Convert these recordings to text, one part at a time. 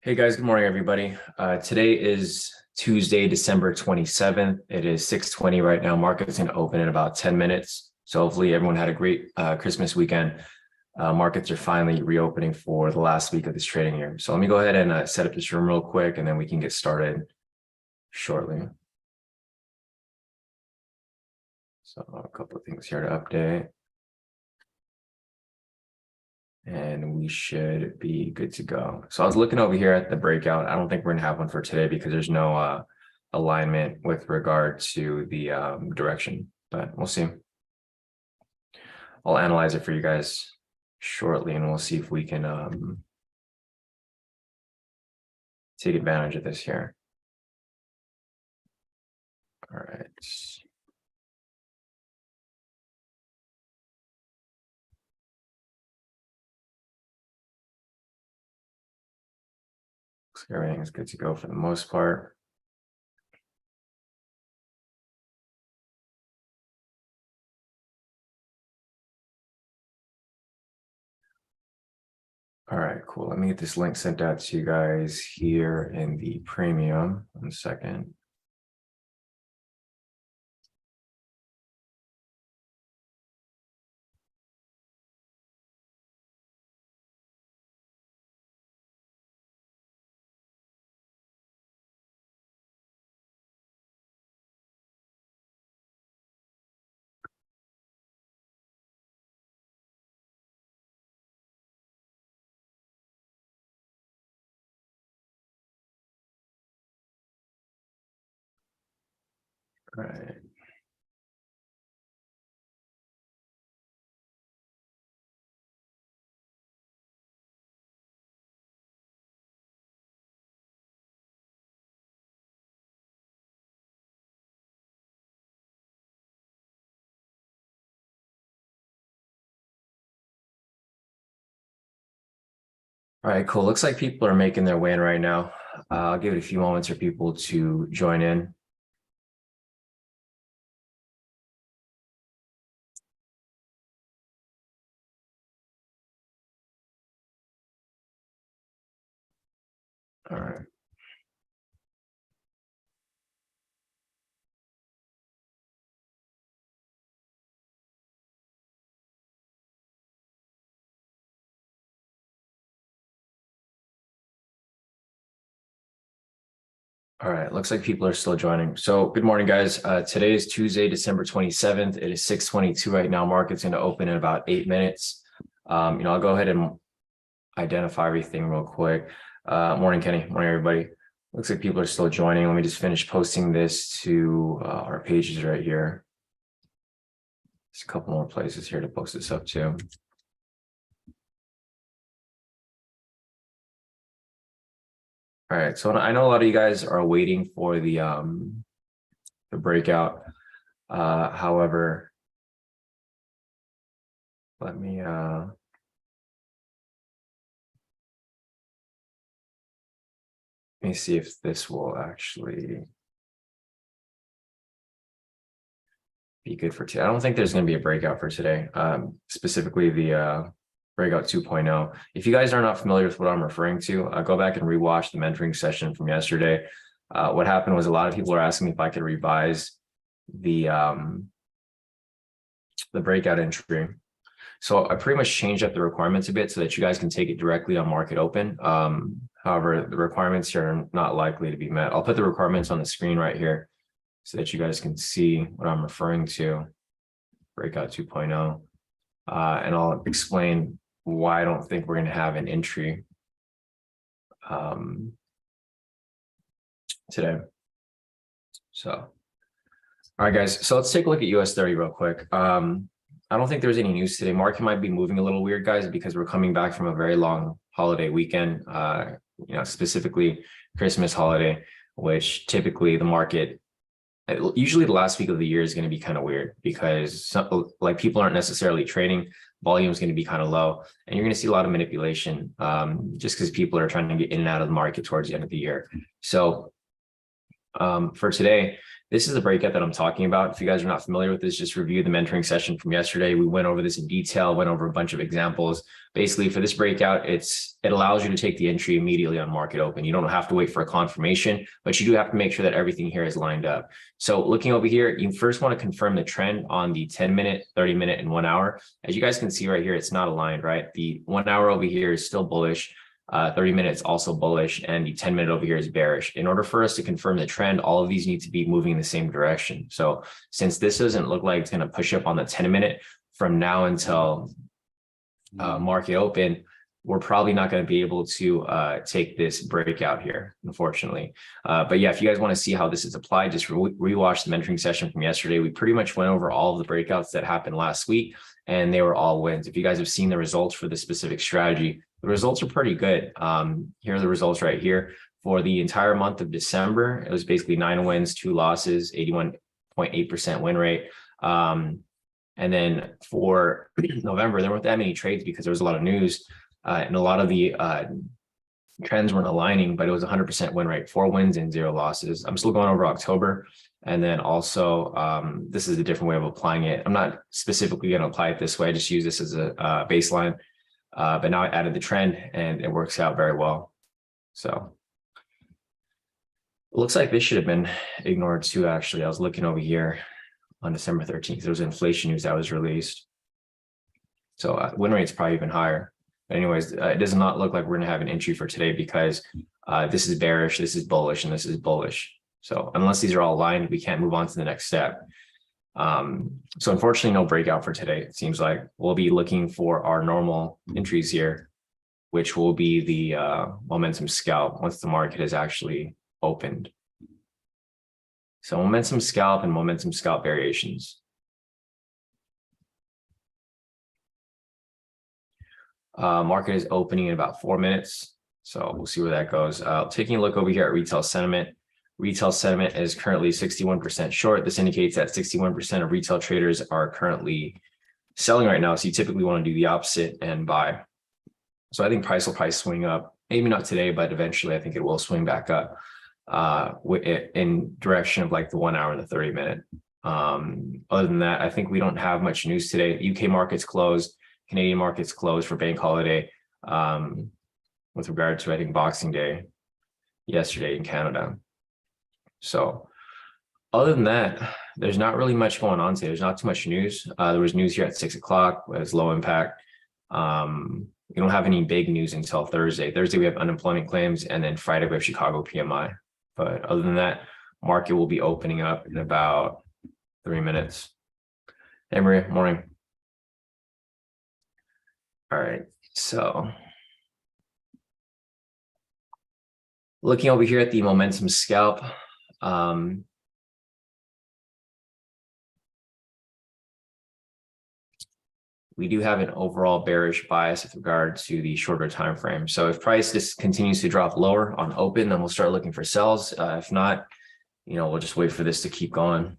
Hey guys, good morning, everybody. Today is Tuesday, December 27th. It is 6:20 right now. Market's going to open in about 10 minutes. So hopefully everyone had a great Christmas weekend. Markets are finally reopening for the last week of this trading year. So let me go ahead and set up this room real quick, and then we can get started shortly. So a couple of things here to update. And we should be good to go. So I was looking over here at the breakout. I don't think we're gonna have one for today because there's no alignment with regard to the direction, but we'll see. I'll analyze it for you guys shortly, and we'll see if we can take advantage of this here. All right. Looks like everything is good to go for the most part. All right, cool. Let me get this link sent out to you guys here in the premium. 1 second. All right. All right, cool. Looks like people are making their way in right now. I'll give it a few moments for people to join in. All right. All right, looks like people are still joining. So good morning, guys. Today is Tuesday, December 27th. It is 6:22 right now. Market's going to open in about 8 minutes. I'll go ahead and identify everything real quick. Morning, Kenny. Morning, everybody. Looks like people are still joining. Let me just finish posting this to our pages right here. There's a couple more places here to post this up to. All right, so I know a lot of you guys are waiting for the breakout. However, let me see if this will actually be good for today. I don't think there's going to be a breakout for today, specifically the breakout 2.0. If you guys are not familiar with what I'm referring to, go back and rewatch the mentoring session from yesterday. What happened was a lot of people are asking me if I could revise the breakout entry. So I pretty much changed up the requirements a bit so that you guys can take it directly on market open. However, the requirements here are not likely to be met. I'll put the requirements on the screen right here so that you guys can see what I'm referring to, breakout 2.0. And I'll explain why I don't think we're going to have an entry today. So, all right, guys. So let's take a look at US30 real quick. I don't think there's any news today. Market might be moving a little weird, guys, because we're coming back from a very long holiday weekend, specifically Christmas holiday, which typically the market, usually the last week of the year is going to be kind of weird because people aren't necessarily trading. Volume is going to be kind of low, and you're going to see a lot of manipulation just because people are trying to get in and out of the market towards the end of the year. So For today, this is the breakout that I'm talking about. If you guys are not familiar with this, just review the mentoring session from yesterday. We went over this in detail, went over a bunch of examples. Basically, for this breakout, it allows you to take the entry immediately on market open. You don't have to wait for a confirmation, but you do have to make sure that everything here is lined up. So looking over here, you first want to confirm the trend on the 10-minute, 30-minute, and 1 hour. As you guys can see right here, it's not aligned, right? The 1 hour over here is still bullish. 30 minutes also bullish, and the 10-minute over here is bearish. In order for us to confirm the trend, all of these need to be moving in the same direction. So since this doesn't look like it's going to push up on the 10-minute from now until market open, we're probably not going to be able to take this breakout here, unfortunately. But yeah, if you guys want to see how this is applied, just rewatch the mentoring session from yesterday. We pretty much went over all of the breakouts that happened last week, and they were all wins. If you guys have seen the results for this specific strategy, the results are pretty good. Here are the results right here. For the entire month of December, it was basically 9 wins, 2 losses, 81.8% win rate. And then for November, there weren't that many trades because there was a lot of news, and a lot of the trends weren't aligning, but it was 100% win rate, 4 wins and 0 losses. I'm still going over October. And then also, this is a different way of applying it. I'm not specifically going to apply it this way. I just use this as a baseline. But now I added the trend and it works out very well. So it looks like this should have been ignored too, actually. I was looking over here on December 13th. There was inflation news that was released. So win rate's probably even higher. But anyways, it does not look like we're going to have an entry for today because this is bearish, this is bullish, and this is bullish. So unless these are all aligned, we can't move on to the next step. So unfortunately, no breakout for today. It seems like we'll be looking for our normal entries here, which will be the momentum scalp once the market is actually opened. So momentum scalp and momentum scalp variations. Market is opening in about 4 minutes. So we'll see where that goes. Taking a look over here at retail sentiment. Retail sentiment is currently 61% short. This indicates that 61% of retail traders are currently selling right now. So you typically want to do the opposite and buy. So I think price will probably swing up. Maybe not today, but eventually I think it will swing back up in direction of like the 1 hour and the 30-minute. Other than that, I think we don't have much news today. UK markets closed. Canadian markets closed for bank holiday with regard to, I think, Boxing Day yesterday in Canada. So other than that, there's not really much going on today. There's not too much news. There was news here at 6 o'clock. It was low impact. We don't have any big news until Thursday. Thursday, we have unemployment claims, and then Friday, we have Chicago PMI. But other than that, market will be opening up in about 3 minutes. Hey, Maria, morning. All right, so looking over here at the momentum scalp, we do have an overall bearish bias with regard to the shorter time frame. So if price just continues to drop lower on open, then we'll start looking for sells. If not, we'll just wait for this to keep going.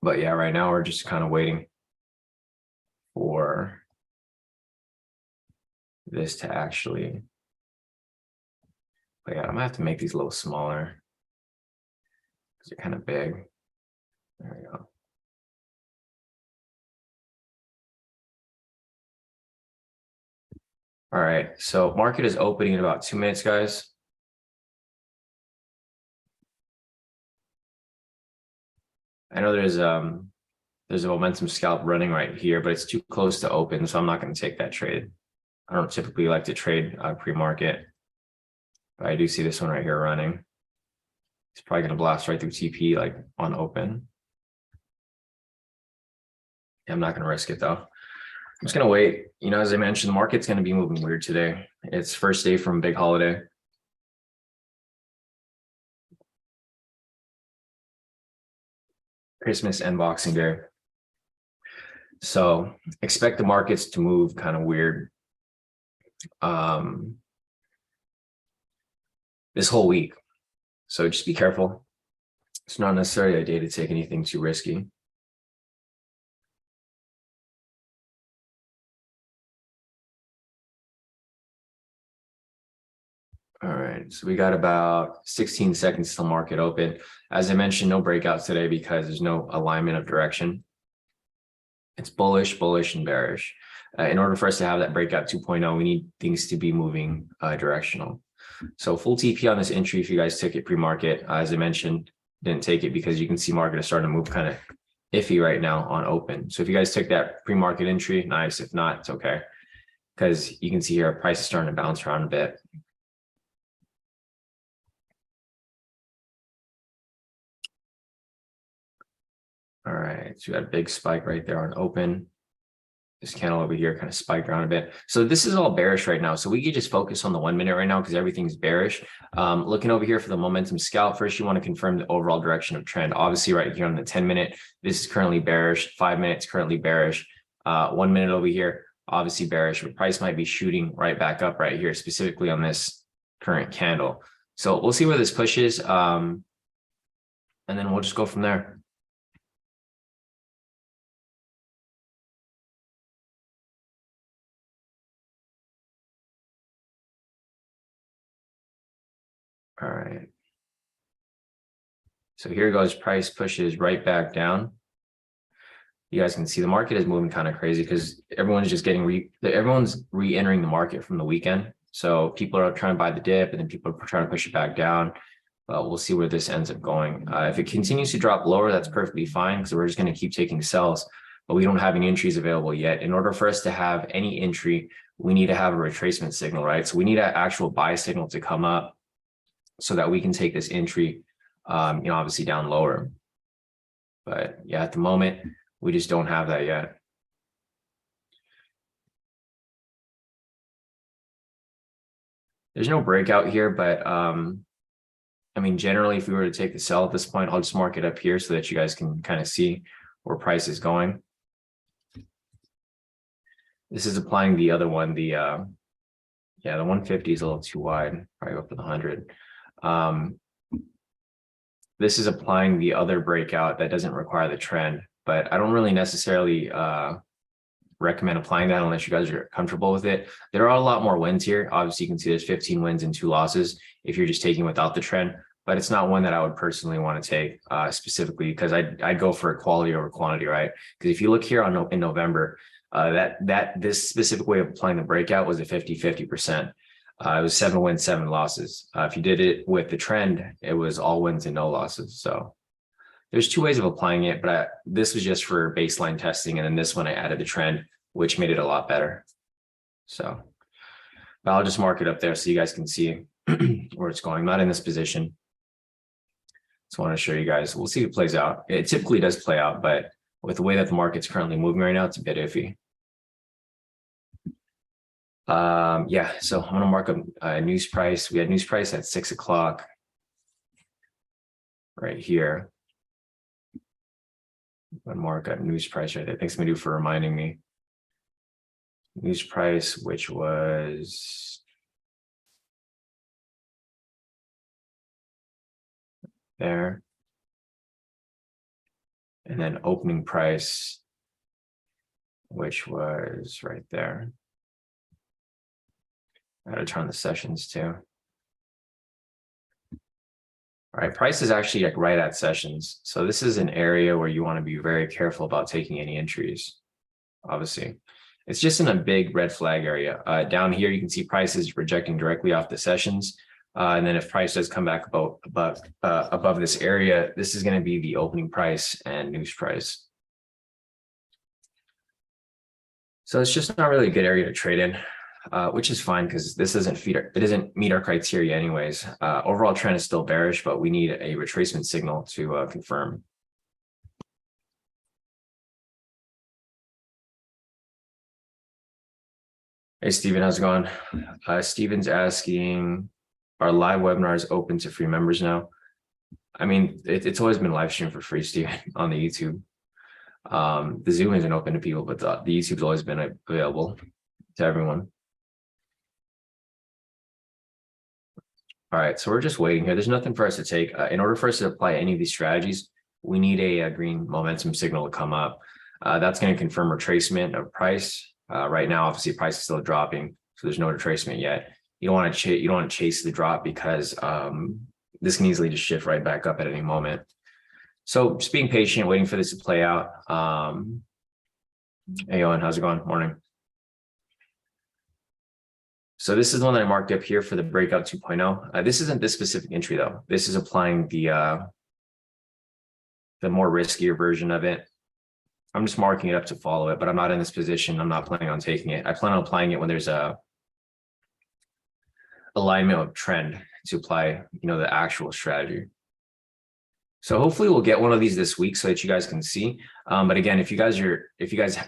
But yeah, right now we're just kind of waiting for this to actually play out. I'm gonna have to make these a little smaller because they're kind of big. There we go. All right, so market is opening in about 2 minutes, guys. I know there's a momentum scalp running right here, but it's too close to open, so I'm not going to take that trade. I don't typically like to trade pre-market, but I do see this one right here running. It's probably going to blast right through TP like on open. Yeah, I'm not going to risk it though. I'm just going to wait. As I mentioned, the market's going to be moving weird today. It's first day from big holiday. Christmas and Boxing Day. So expect the markets to move kind of weird this whole week. So just be careful. It's not necessarily a day to take anything too risky. All right, so we got about 16 seconds till market open. As I mentioned, no breakouts today because there's no alignment of direction. It's bullish, bullish, and bearish. In order for us to have that breakout 2.0, we need things to be moving directional. So full TP on this entry, if you guys took it pre-market, as I mentioned, didn't take it because you can see market is starting to move kind of iffy right now on open. So if you guys took that pre-market entry, nice. If not, it's okay. Because you can see here, price is starting to bounce around a bit. All right, so we got a big spike right there on open. This candle over here kind of spiked around a bit. So this is all bearish right now. So we could just focus on the 1 minute right now because everything's bearish. Looking over here for the momentum scalp, first you want to confirm the overall direction of trend. Obviously right here on the 10 minute, this is currently bearish. 5 minutes currently bearish. 1 minute over here, obviously bearish. But price might be shooting right back up right here, specifically on this current candle. So we'll see where this pushes. And then we'll just go from there. All right. So here goes, price pushes right back down. You guys can see the market is moving kind of crazy because everyone's just getting everyone's re-entering the market from the weekend. So people are trying to buy the dip and then people are trying to push it back down. But we'll see where this ends up going. If it continues to drop lower, that's perfectly fine because we're just going to keep taking sells, but we don't have any entries available yet. In order for us to have any entry, we need to have a retracement signal, right? So we need an actual buy signal to come up so that we can take this entry, obviously down lower. But yeah, at the moment, we just don't have that yet. There's no breakout here, but I mean, generally, if we were to take the sell at this point, I'll just mark it up here so that you guys can kind of see where price is going. This is applying the other one, the 150 is a little too wide, probably go up to the 100. This is applying the other breakout that doesn't require the trend, but I don't really necessarily recommend applying that unless you guys are comfortable with it. There are a lot more wins here. Obviously, you can see there's 15 wins and 2 losses if you're just taking without the trend, but it's not one that I would personally want to take specifically because I'd go for quality over quantity, right? Because if you look here in November, this specific way of applying the breakout was a 50-50%. It was 7 wins, 7 losses. If you did it with the trend, it was all wins and no losses. So there's 2 ways of applying it, but this was just for baseline testing. And then this one I added the trend, which made it a lot better. So but I'll just mark it up there so you guys can see where it's going. I'm not in this position. Just want to show you guys. We'll see if it plays out. It typically does play out, but with the way that the market's currently moving right now, it's a bit iffy. Yeah, so I'm gonna mark up news price. We had news price at 6 o'clock right here. I'm gonna mark up news price right there. Thanks Madu for reminding me. News price, which was there. And then opening price, which was right there. I gotta turn the sessions too. All right, price is actually like right at sessions. So this is an area where you want to be very careful about taking any entries. Obviously, it's just in a big red flag area. Down here, you can see prices rejecting directly off the sessions. And then if price does come back above this area, this is going to be the opening price and news price. So it's just not really a good area to trade in. Which is fine because this doesn't meet our criteria anyways. Overall trend is still bearish, but we need a retracement signal to confirm. Hey, Steven, how's it going? Steven's asking, are live webinars open to free members now? I mean, it's always been live streamed for free, Steven, on the YouTube. The Zoom isn't open to people, but the YouTube's always been available to everyone. All right, so we're just waiting here. There's nothing for us to take. In order for us to apply any of these strategies, we need a green momentum signal to come up. That's going to confirm retracement of price. Right now, obviously, price is still dropping, so there's no retracement yet. you don't want to chase the drop because this can easily just shift right back up at any moment. So just being patient, waiting for this to play out. Hey, Owen, how's it going? Morning. So this is the one that I marked up here for the breakout 2.0. This isn't this specific entry though. This is applying the more riskier version of it. I'm just marking it up to follow it, but I'm not in this position. I'm not planning on taking it. I plan on applying it when there's a alignment of trend to apply, the actual strategy. So hopefully we'll get one of these this week so that you guys can see. But again, if you guys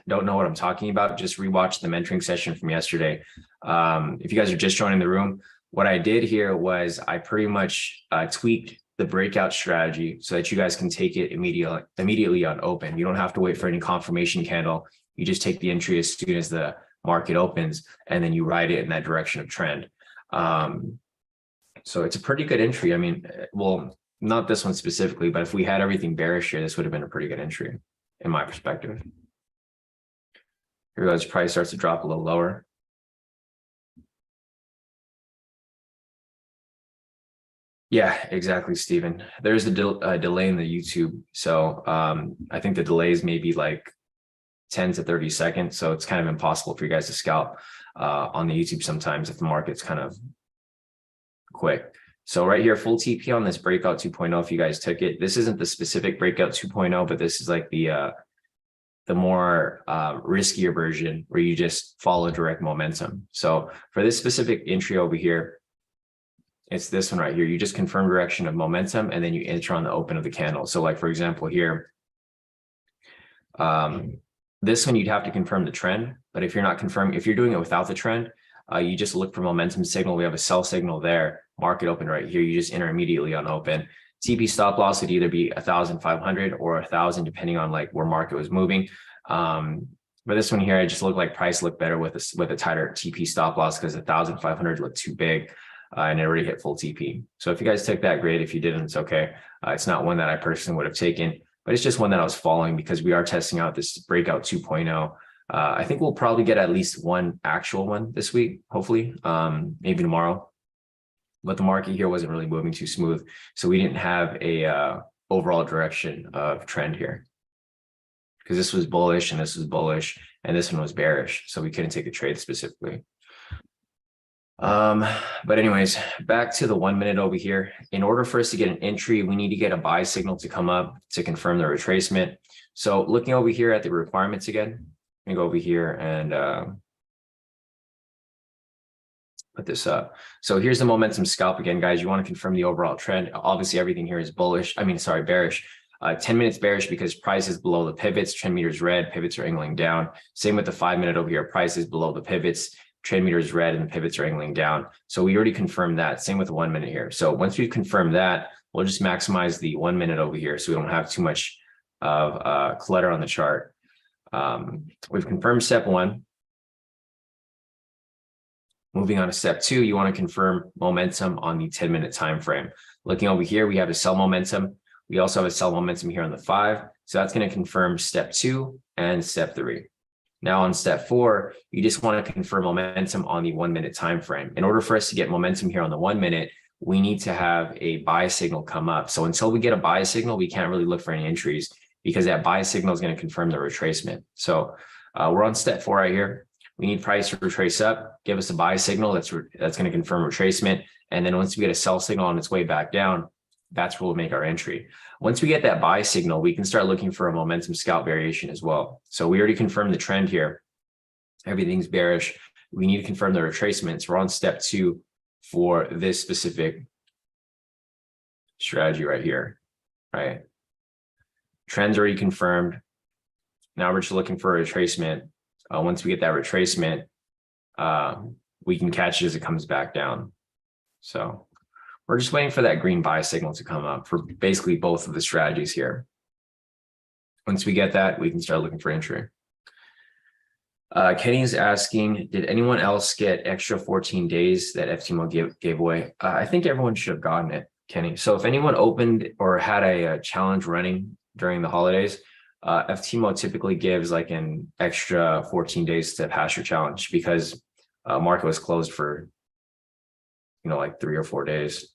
don't know what I'm talking about, just rewatch the mentoring session from yesterday. If you guys are just joining the room, what I did here was I pretty much tweaked the breakout strategy so that you guys can take it immediately on open. You don't have to wait for any confirmation candle. You just take the entry as soon as the market opens, and then you ride it in that direction of trend. So it's a pretty good entry. I mean, well, not this one specifically, but if we had everything bearish here, this would have been a pretty good entry in my perspective. Here goes, price starts to drop a little lower. Yeah, exactly, Stephen. There's a delay in the YouTube. So I think the delay is maybe like 10 to 30 seconds. So it's kind of impossible for you guys to scalp on the YouTube sometimes if the market's kind of quick. So right here, full TP on this breakout 2.0, if you guys took it. This isn't the specific breakout 2.0, but this is like the more riskier version where you just follow direct momentum. So for this specific entry over here, it's this one right here. You just confirm direction of momentum and then you enter on the open of the candle. So like, for example, here, this one, you'd have to confirm the trend, but if you're not confirming, if you're doing it without the trend, you just look for momentum signal. We have a sell signal there, market open right here. You just enter immediately on open. TP stop loss would either be 1,500 or 1,000, depending on like where market was moving. But this one here, I just look like price looked better with a tighter TP stop loss because 1,500 looked too big. And it already hit full TP. So if you guys took that, great. If you didn't, it's okay. It's not one that I personally would have taken, but it's just one that I was following because we are testing out this breakout 2.0. I think we'll probably get at least one actual one this week, hopefully, maybe tomorrow. But the market here wasn't really moving too smooth. So we didn't have a overall direction of trend here because this was bullish and this was bullish and this one was bearish. So we couldn't take a trade specifically. But anyways, back to the 1 minute over here. In order for us to get an entry, we need to get a buy signal to come up to confirm the retracement. So looking over here at the requirements again, let me go over here and put this up. So here's the momentum scalp again, guys. You want to confirm the overall trend. Obviously, everything here is bullish. Bearish. 10 minutes bearish because price is below the pivots. Trend meters red, pivots are angling down. Same with the 5 minute over here. Price is below the pivots. Trend meter is red and the pivots are angling down. So we already confirmed that. Same with the 1 minute here. So once we've confirmed that, we'll just maximize the 1 minute over here so we don't have too much of clutter on the chart. We've confirmed step one. Moving on to step two, you want to confirm momentum on the 10-minute time frame. Looking over here, we have a sell momentum. We also have a sell momentum here on the 5. So that's going to confirm step 2 and step 3. Now on step 4, you just want to confirm momentum on the 1 minute time frame. In order for us to get momentum here on the 1 minute, we need to have a buy signal come up. So until we get a buy signal, we can't really look for any entries because that buy signal is going to confirm the retracement. So we're on step 4 right here. We need price to retrace up, give us a buy signal that's going to confirm retracement. And then once we get a sell signal on its way back down, that's where we'll make our entry. Once we get that buy signal, we can start looking for a momentum scalp variation as well. So we already confirmed the trend here. Everything's bearish. We need to confirm the retracements. We're on step 2 for this specific strategy right here, right? Trend's already confirmed. Now we're just looking for a retracement. Once we get that retracement, we can catch it as it comes back down. So we're just waiting for that green buy signal to come up for basically both of the strategies here. Once we get that, we can start looking for entry. Kenny is asking, did anyone else get extra 14 days that FTMO gave away? I think everyone should have gotten it, Kenny. So if anyone opened or had a challenge running during the holidays, FTMO typically gives like an extra 14 days to pass your challenge because market was closed for like 3 or 4 days.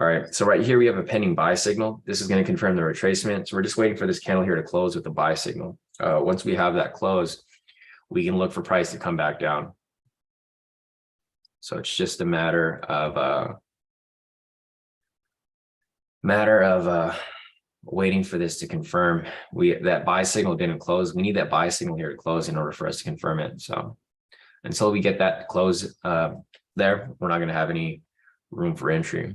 All right, so right here we have a pending buy signal. This is going to confirm the retracement. So we're just waiting for this candle here to close with the buy signal. Once we have that close, we can look for price to come back down. So it's just a matter of waiting for this to confirm. That buy signal didn't close. We need that buy signal here to close in order for us to confirm it. So until we get that close there, we're not going to have any room for entry.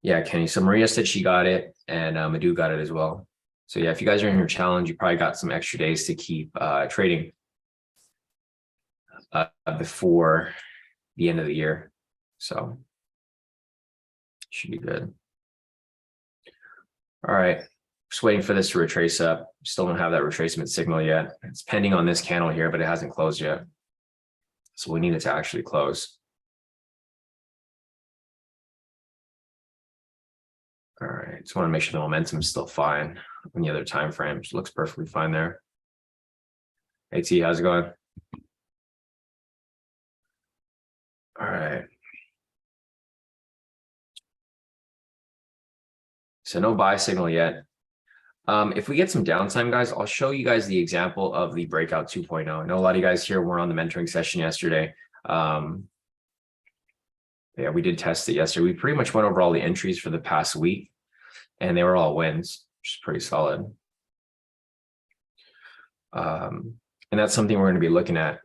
Yeah, Kenny. So Maria said she got it, and Madhu got it as well. So yeah, if you guys are in your challenge, you probably got some extra days to keep trading before the end of the year. So should be good. All right, just waiting for this to retrace up. Still don't have that retracement signal yet. It's pending on this candle here, but it hasn't closed yet. So we need it to actually close. All right, just want to make sure the momentum is still fine on the other time frames. Looks perfectly fine there. Hey T, how's it going? All right. So no buy signal yet. If we get some downtime, guys, I'll show you guys the example of the breakout 2.0. I know a lot of you guys here were on the mentoring session yesterday. Yeah, we did test it yesterday. We pretty much went over all the entries for the past week, and they were all wins, which is pretty solid. And that's something we're going to be looking at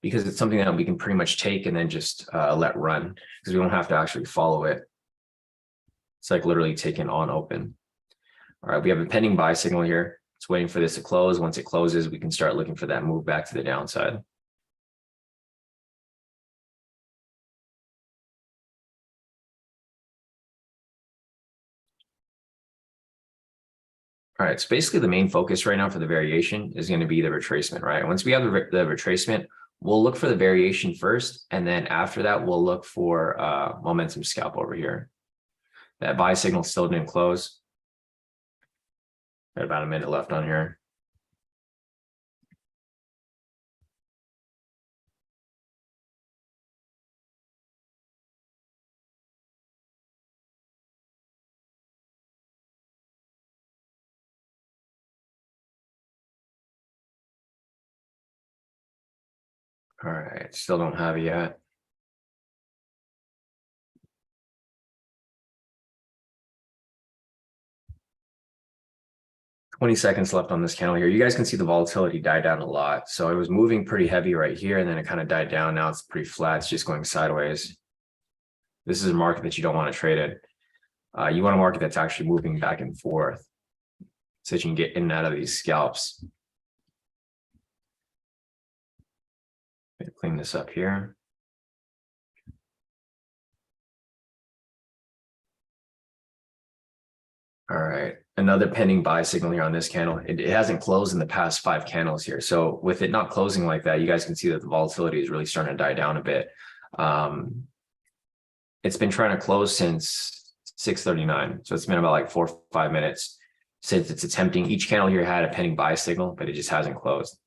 because it's something that we can pretty much take and then just let run because we don't have to actually follow it. It's like literally taking on open. All right, we have a pending buy signal here. It's waiting for this to close. Once it closes, we can start looking for that move back to the downside. All right, so basically the main focus right now for the variation is going to be the retracement, right? Once we have the retracement, we'll look for the variation first, and then after that, we'll look for momentum scalp over here. That buy signal still didn't close. Got about a minute left on here. All right, still don't have it yet. $20 seconds left on this candle here. You guys can see the volatility die down a lot. So it was moving pretty heavy right here, and then it kind of died down. Now it's pretty flat. It's just going sideways. This is a market that you don't want to trade it. You want a market that's actually moving back and forth so that you can get in and out of these scalps. Clean this up here. All right, another pending buy signal here on this candle. It hasn't closed in the past 5 candles here. So with it not closing like that, you guys can see that the volatility is really starting to die down a bit. It's been trying to close since 6:39. So it's been about like 4 or 5 minutes since it's attempting. Each candle here had a pending buy signal, but it just hasn't closed.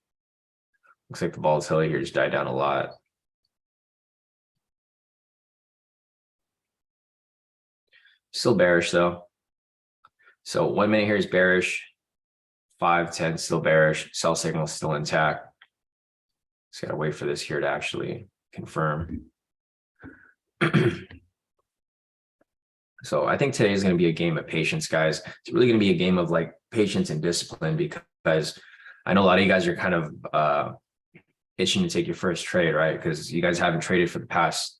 Looks like the volatility here just died down a lot. Still bearish though. So 1 minute here is bearish, 5, 10 still bearish, sell signal still intact. Just gotta wait for this here to actually confirm. So I think today is going to be a game of patience, guys. It's really going to be a game of like patience and discipline, because I know a lot of you guys are kind of itching to take your first trade, right? Because you guys haven't traded for the past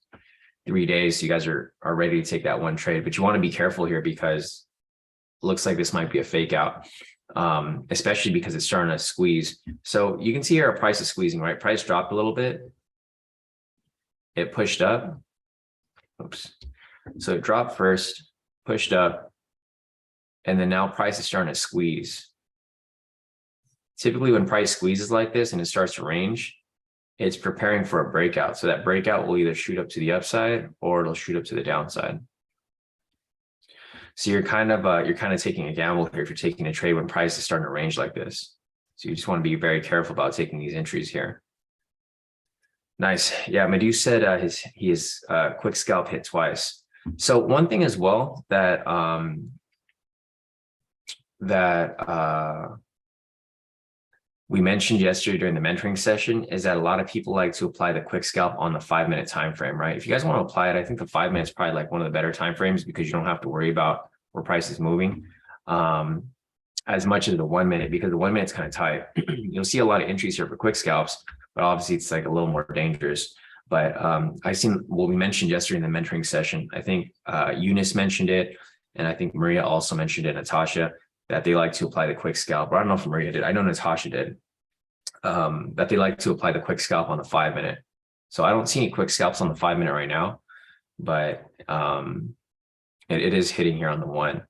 3 days. So you guys are ready to take that one trade, but you want to be careful here because it looks like this might be a fake out, especially because it's starting to squeeze. So you can see here our price is squeezing, right? Price dropped a little bit. It pushed up. Oops. So it dropped first, pushed up, and then now price is starting to squeeze. Typically when price squeezes like this and it starts to range, it's preparing for a breakout. So that breakout will either shoot up to the upside or it'll shoot up to the downside. So you're kind of taking a gamble here if you're taking a trade when price is starting to range like this. So you just want to be very careful about taking these entries here. Nice. Yeah, Madhu said his quick scalp hit twice. So one thing as well that we mentioned yesterday during the mentoring session is that a lot of people like to apply the quick scalp on the 5 minute time frame, right? If you guys want to apply it, I think the 5 minutes is probably like one of the better time frames because you don't have to worry about where price is moving as much as the 1 minute, because the 1 minute's kind of tight. You'll see a lot of entries here for quick scalps, but obviously it's like a little more dangerous. But I seen what we mentioned yesterday in the mentoring session. I think Eunice mentioned it, and I think Maria also mentioned it, Natasha, that they like to apply the quick scalp. Or I don't know if Maria did. I know Natasha did. That they like to apply the quick scalp on the 5 minute. So I don't see any quick scalps on the 5 minute right now, but it is hitting here on the 1.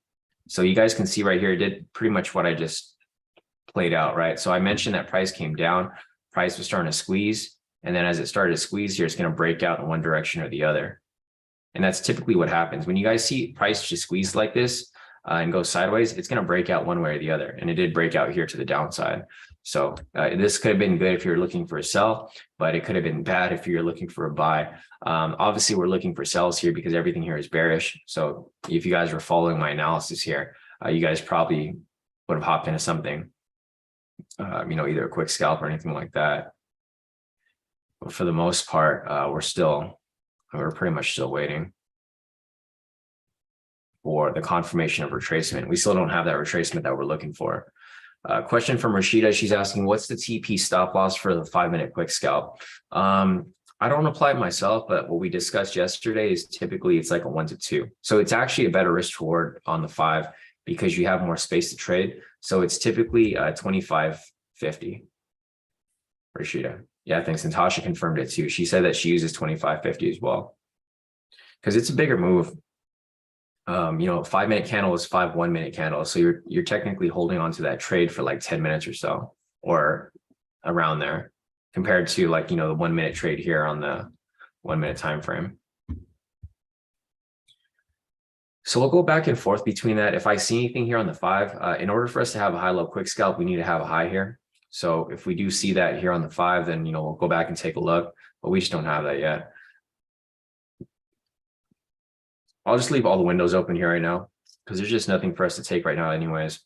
So you guys can see right here, it did pretty much what I just played out, right? So I mentioned that price came down, price was starting to squeeze. And then as it started to squeeze here, it's going to break out in one direction or the other. And that's typically what happens. When you guys see price just squeeze like this and go sideways, it's going to break out one way or the other. And it did break out here to the downside. So this could have been good if you're looking for a sell, but it could have been bad if you're looking for a buy. Obviously, we're looking for sells here because everything here is bearish. So if you guys were following my analysis here, you guys probably would have hopped into something, either a quick scalp or anything like that. But for the most part, we're pretty much still waiting for the confirmation of retracement. We still don't have that retracement that we're looking for. Question from Rashida. She's asking, what's the TP stop loss for the 5-minute quick scalp? I don't apply it myself, but what we discussed yesterday is typically it's like a 1 to 2. So it's actually a better risk reward on the 5 because you have more space to trade. So it's typically 25.50. Rashida. Yeah, thanks. Natasha confirmed it too. She said that she uses 25.50 as well because it's a bigger move. 5-minute candle is 5 1-minute candles. So you're technically holding on to that trade for like 10 minutes or so, or around there, compared to like, the 1-minute trade here on the 1-minute time frame. So we'll go back and forth between that. If I see anything here on the 5, in order for us to have a high-low quick scalp, we need to have a high here. So if we do see that here on the 5, then, we'll go back and take a look, but we just don't have that yet. I'll just leave all the windows open here right now because there's just nothing for us to take right now anyways.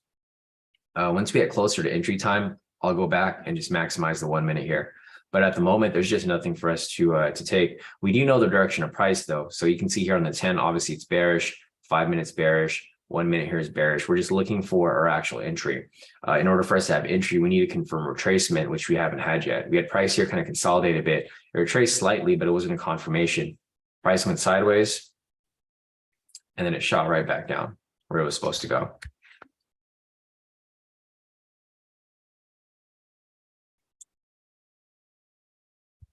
Once we get closer to entry time, I'll go back and just maximize the 1 minute here. But at the moment, there's just nothing for us to take. We do know the direction of price though. So you can see here on the 10, obviously it's bearish, 5 minutes bearish, 1 minute here is bearish. We're just looking for our actual entry. In order for us to have entry, we need to confirm retracement, which we haven't had yet. We had price here kind of consolidate a bit. It retraced slightly, but it wasn't a confirmation. Price went sideways, and then it shot right back down where it was supposed to go.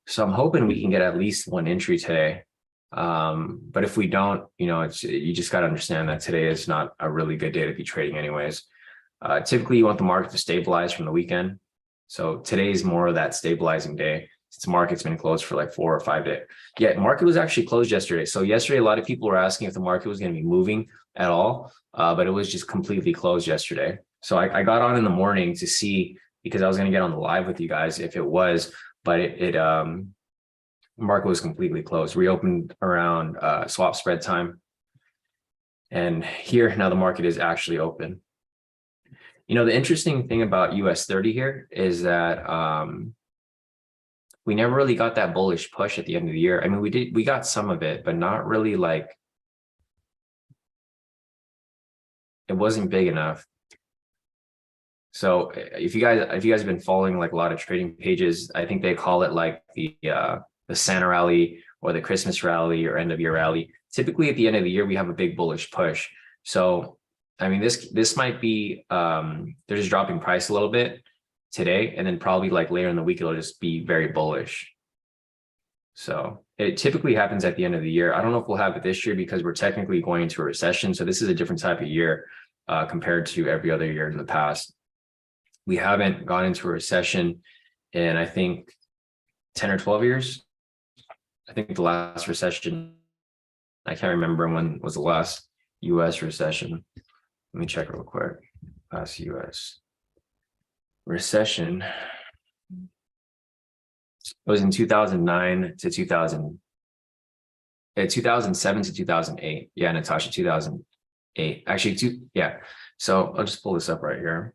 So I'm hoping we can get at least one entry today. But if we don't, you just got to understand that today is not a really good day to be trading anyways. Typically you want the market to stabilize from the weekend. So today is more of that stabilizing day since the market's been closed for like 4 or 5 days. Yeah, market was actually closed yesterday. So yesterday, a lot of people were asking if the market was going to be moving at all, but it was just completely closed yesterday. So I got on in the morning to see, because I was going to get on the live with you guys if it was, but market was completely closed. Reopened around swap spread time. And here now the market is actually open. The interesting thing about US30 here is that we never really got that bullish push at the end of the year. I mean, we got some of it, but not really like, it wasn't big enough. So if you guys have been following like a lot of trading pages, I think they call it like the Santa rally or the Christmas rally or end of year rally. Typically at the end of the year, we have a big bullish push. So, I mean, this might be, they're just dropping price a little bit today, and then probably like later in the week, it'll just be very bullish. So it typically happens at the end of the year. I don't know if we'll have it this year because we're technically going into a recession. So this is a different type of year compared to every other year in the past. We haven't gone into a recession in, I think, 10 or 12 years. I think the last recession, I can't remember when was the last US recession. Let me check real quick. Last US recession. It was in 2009 to 2007 to 2008. Yeah, Natasha, 2008. Actually, yeah. So I'll just pull this up right here.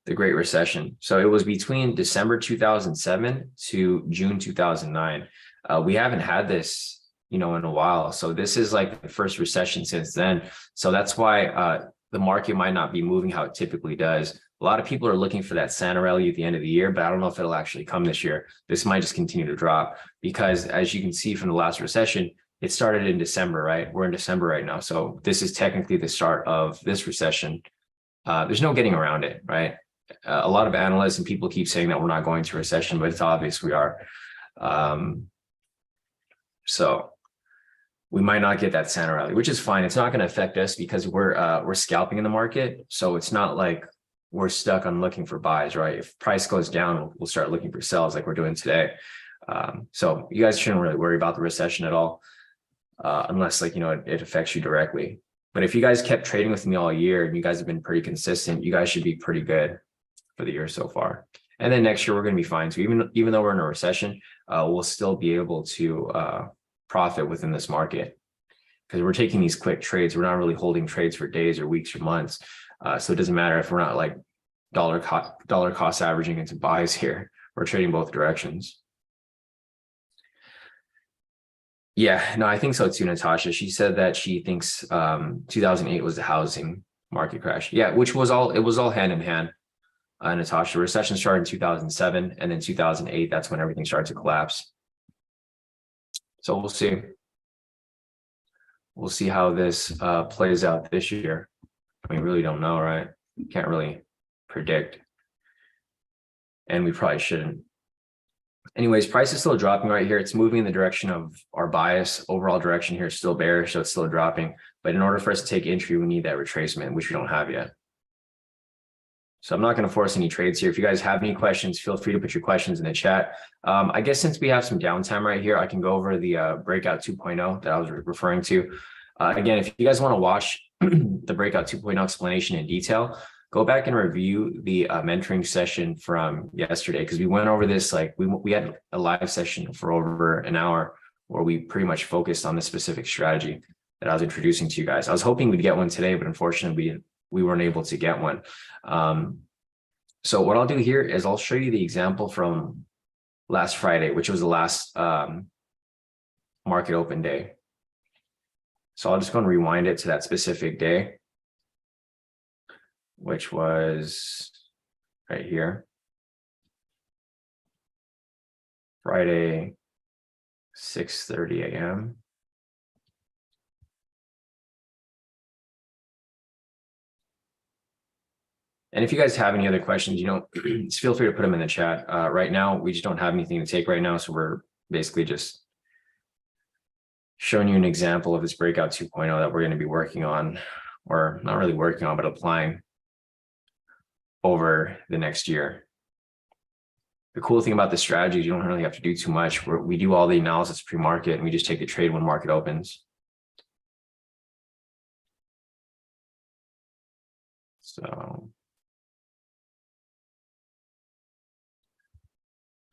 The Great Recession. So it was between December 2007 to June 2009. We haven't had this, in a while. So this is like the first recession since then. So that's why the market might not be moving how it typically does. A lot of people are looking for that Santa rally at the end of the year, but I don't know if it'll actually come this year. This might just continue to drop because, as you can see from the last recession, it started in December, right? We're in December right now. So this is technically the start of this recession. There's no getting around it, right? A lot of analysts and people keep saying that we're not going to recession, but it's obvious we are. So we might not get that Santa rally, which is fine. It's not going to affect us because we're scalping in the market. So it's not like we're stuck on looking for buys, right? If price goes down, we'll start looking for sells like we're doing today. So you guys shouldn't really worry about the recession at all, unless it affects you directly. But if you guys kept trading with me all year and you guys have been pretty consistent, you guys should be pretty good for the year so far. And then next year we're going to be fine. So even though we're in a recession, we'll still be able to profit within this market because we're taking these quick trades. We're not really holding trades for days or weeks or months. So it doesn't matter if we're not like dollar cost averaging into buys here. We're trading both directions. Yeah, no, I think so too, Natasha. She said that she thinks 2008 was the housing market crash. Yeah, it was all hand in hand. Natasha, recession started in 2007, and then 2008, that's when everything started to collapse. So we'll see. We'll see how this plays out this year. We really don't know, right? Can't really predict. And we probably shouldn't. Anyways, price is still dropping right here. It's moving in the direction of our bias. Overall direction here is still bearish, so it's still dropping. But in order for us to take entry, we need that retracement, which we don't have yet. So I'm not going to force any trades here. If you guys have any questions, feel free to put your questions in the chat. I guess since we have some downtime right here, I can go over the breakout 2.0 that I was referring to. Again, if you guys want to watch the breakout 2.0 explanation in detail, go back and review the mentoring session from yesterday, because we went over this, like we had a live session for over an hour where we pretty much focused on the specific strategy that I was introducing to you guys. I was hoping we'd get one today, but unfortunately we weren't able to get one. So what I'll do here is I'll show you the example from last Friday, which was the last market open day. So I'll just go and rewind it to that specific day, which was right here, Friday, 6:30 a.m. And if you guys have any other questions, just feel free to put them in the chat. Right now, we just don't have anything to take right now. So we're basically just showing you an example of this breakout 2.0 that we're going to be working on, or not really working on, but applying over the next year. The cool thing about this strategy is you don't really have to do too much. We do all the analysis pre-market and we just take the trade when market opens. So,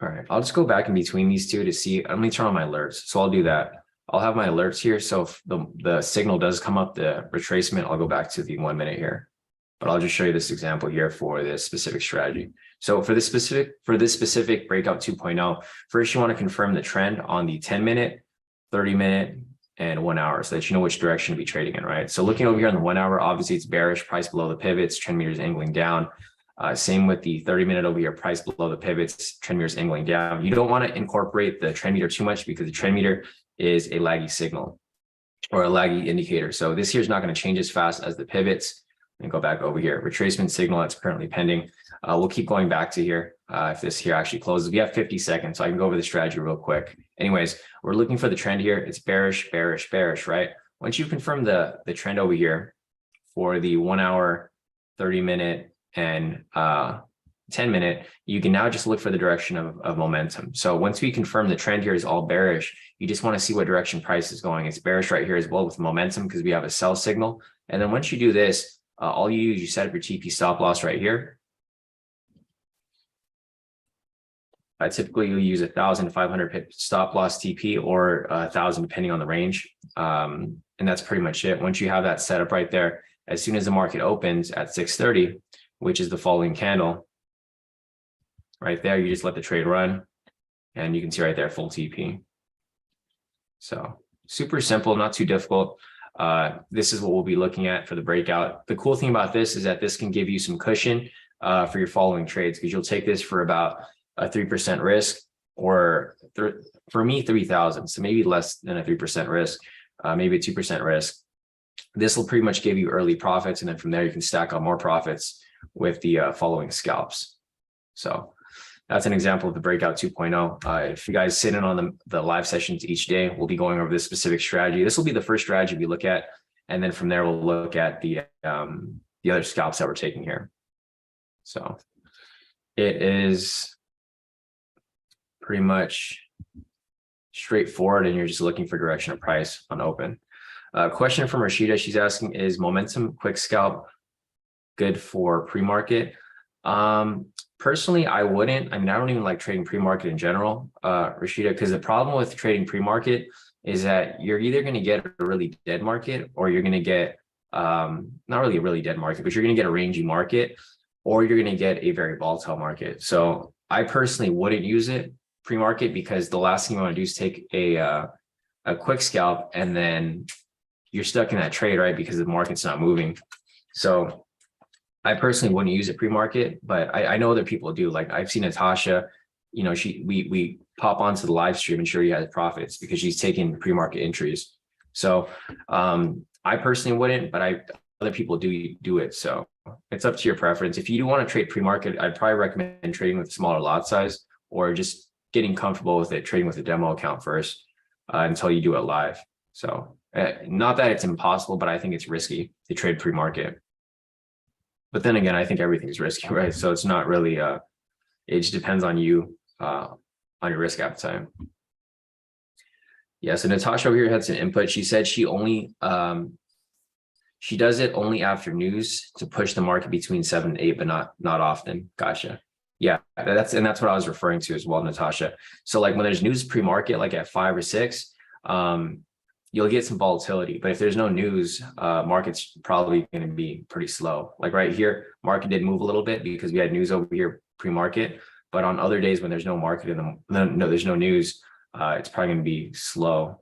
all right, I'll just go back in between these two to see. Let me turn on my alerts. So I'll do that. I'll have my alerts here. So if the signal does come up, the retracement, I'll go back to the 1 minute here. But I'll just show you this example here for this specific strategy. So for this specific breakout 2.0, first you want to confirm the trend on the 10-minute, 30-minute, and 1 hour so that you know which direction to be trading in, right? So looking over here on the 1 hour, obviously it's bearish, price below the pivots, trend meters angling down. Same with the 30-minute over here, price below the pivots, trend meters angling down. You don't want to incorporate the trend meter too much because the trend meter is a laggy signal or a laggy indicator. So this here is not going to change as fast as the pivots. And go back over here, retracement signal that's currently pending. We'll keep going back to here if this here actually closes. We have 50 seconds, so I can go over the strategy real quick. Anyways, we're looking for the trend here. It's bearish, bearish, bearish, right? Once you confirm the trend over here for the 1 hour, 30-minute, and 10-minute, you can now just look for the direction of momentum. So once we confirm the trend here is all bearish, you just want to see what direction price is going. It's bearish right here as well with momentum because we have a sell signal. And then once you do this, all you do is you set up your TP stop loss right here. Typically you'll use 1,500 pip stop loss TP or 1,000 depending on the range. And that's pretty much it. Once you have that set up right there, as soon as the market opens at 6:30, which is the following candle, right there, you just let the trade run, and you can see right there, full TP. So super simple, not too difficult. This is what we'll be looking at for the breakout. The cool thing about this is that this can give you some cushion for your following trades, because you'll take this for about a 3% risk, or for me, 3,000. So maybe less than a 3% risk, maybe a 2% risk. This will pretty much give you early profits. And then from there, you can stack on more profits with the following scalps. So that's an example of the breakout 2.0. If you guys sit in on the live sessions each day, we'll be going over this specific strategy. This will be the first strategy we look at. And then from there, we'll look at the other scalps that we're taking here. So it is pretty much straightforward, and you're just looking for direction of price on open. Question from Rashida. She's asking, is momentum quick scalp good for pre-market? Personally, I wouldn't. I mean, I don't even like trading pre-market in general, Rashida, because the problem with trading pre-market is that you're either going to get a really dead market, or you're going to get not really a really dead market, but you're going to get a rangy market, or you're going to get a very volatile market. So I personally wouldn't use it pre-market, because the last thing you want to do is take a quick scalp and then you're stuck in that trade, right? Because the market's not moving. So I personally wouldn't use it pre-market, but I know other people do. Like I've seen Natasha, you know, we pop onto the live stream and she has profits because she's taking pre-market entries. So I personally wouldn't, but other people do it. So it's up to your preference. If you do want to trade pre-market, I'd probably recommend trading with a smaller lot size, or just getting comfortable with it, trading with a demo account first until you do it live. So not that it's impossible, but I think it's risky to trade pre-market. But then again, I think everything's risky, right? So it's not really, it just depends on you, on your risk appetite. Yeah, so Natasha over here had some input. She said she only, she does it only after news to push the market between 7 and 8, but not often. Gotcha. Yeah, that's what I was referring to as well, Natasha. So like when there's news pre-market, like at 5 or 6, you'll get some volatility, but if there's no news, market's probably going to be pretty slow. Like right here, market did move a little bit because we had news over here pre-market, but on other days when there's no market there's no news, it's probably going to be slow.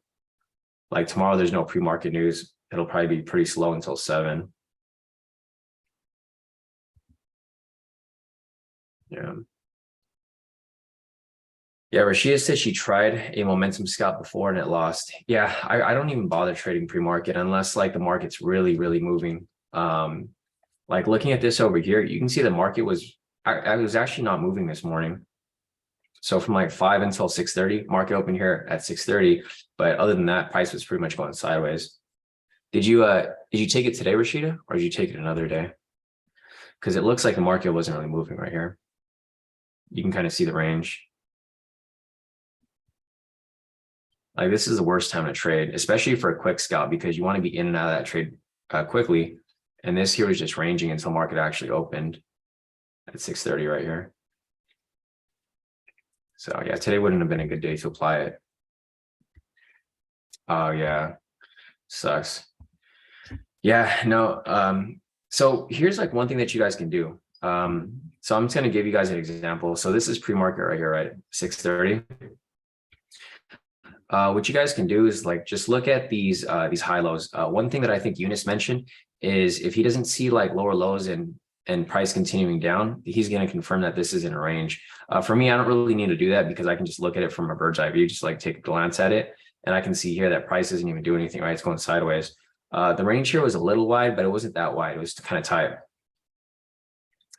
Like tomorrow, there's no pre-market news. It'll probably be pretty slow until 7. Yeah. Yeah, Rashida said she tried a momentum scalp before and it lost. Yeah, I don't even bother trading pre-market unless like the market's really, really moving. Like looking at this over here, you can see the market was actually not moving this morning. So from like 5 until 6:30, market opened here at 6:30. But other than that, price was pretty much going sideways. Did you take it today, Rashida, or did you take it another day? Because it looks like the market wasn't really moving right here. You can kind of see the range. Like this is the worst time to trade, especially for a quick scalp, because you want to be in and out of that trade quickly. And this here was just ranging until market actually opened at 6:30 right here. So yeah, today wouldn't have been a good day to apply it. Oh yeah, sucks. Yeah, no. So here's like one thing that you guys can do. So I'm just gonna give you guys an example. So this is pre-market right here, right? 6:30. What you guys can do is like just look at these high lows. One thing that I think Eunice mentioned is if he doesn't see like lower lows and price continuing down, he's going to confirm that this is in a range. For me, I don't really need to do that because I can just look at it from a bird's eye view, just like take a glance at it, and I can see here that price isn't even doing anything, right? It's going sideways. The range here was a little wide, but it wasn't that wide. It was kind of tight.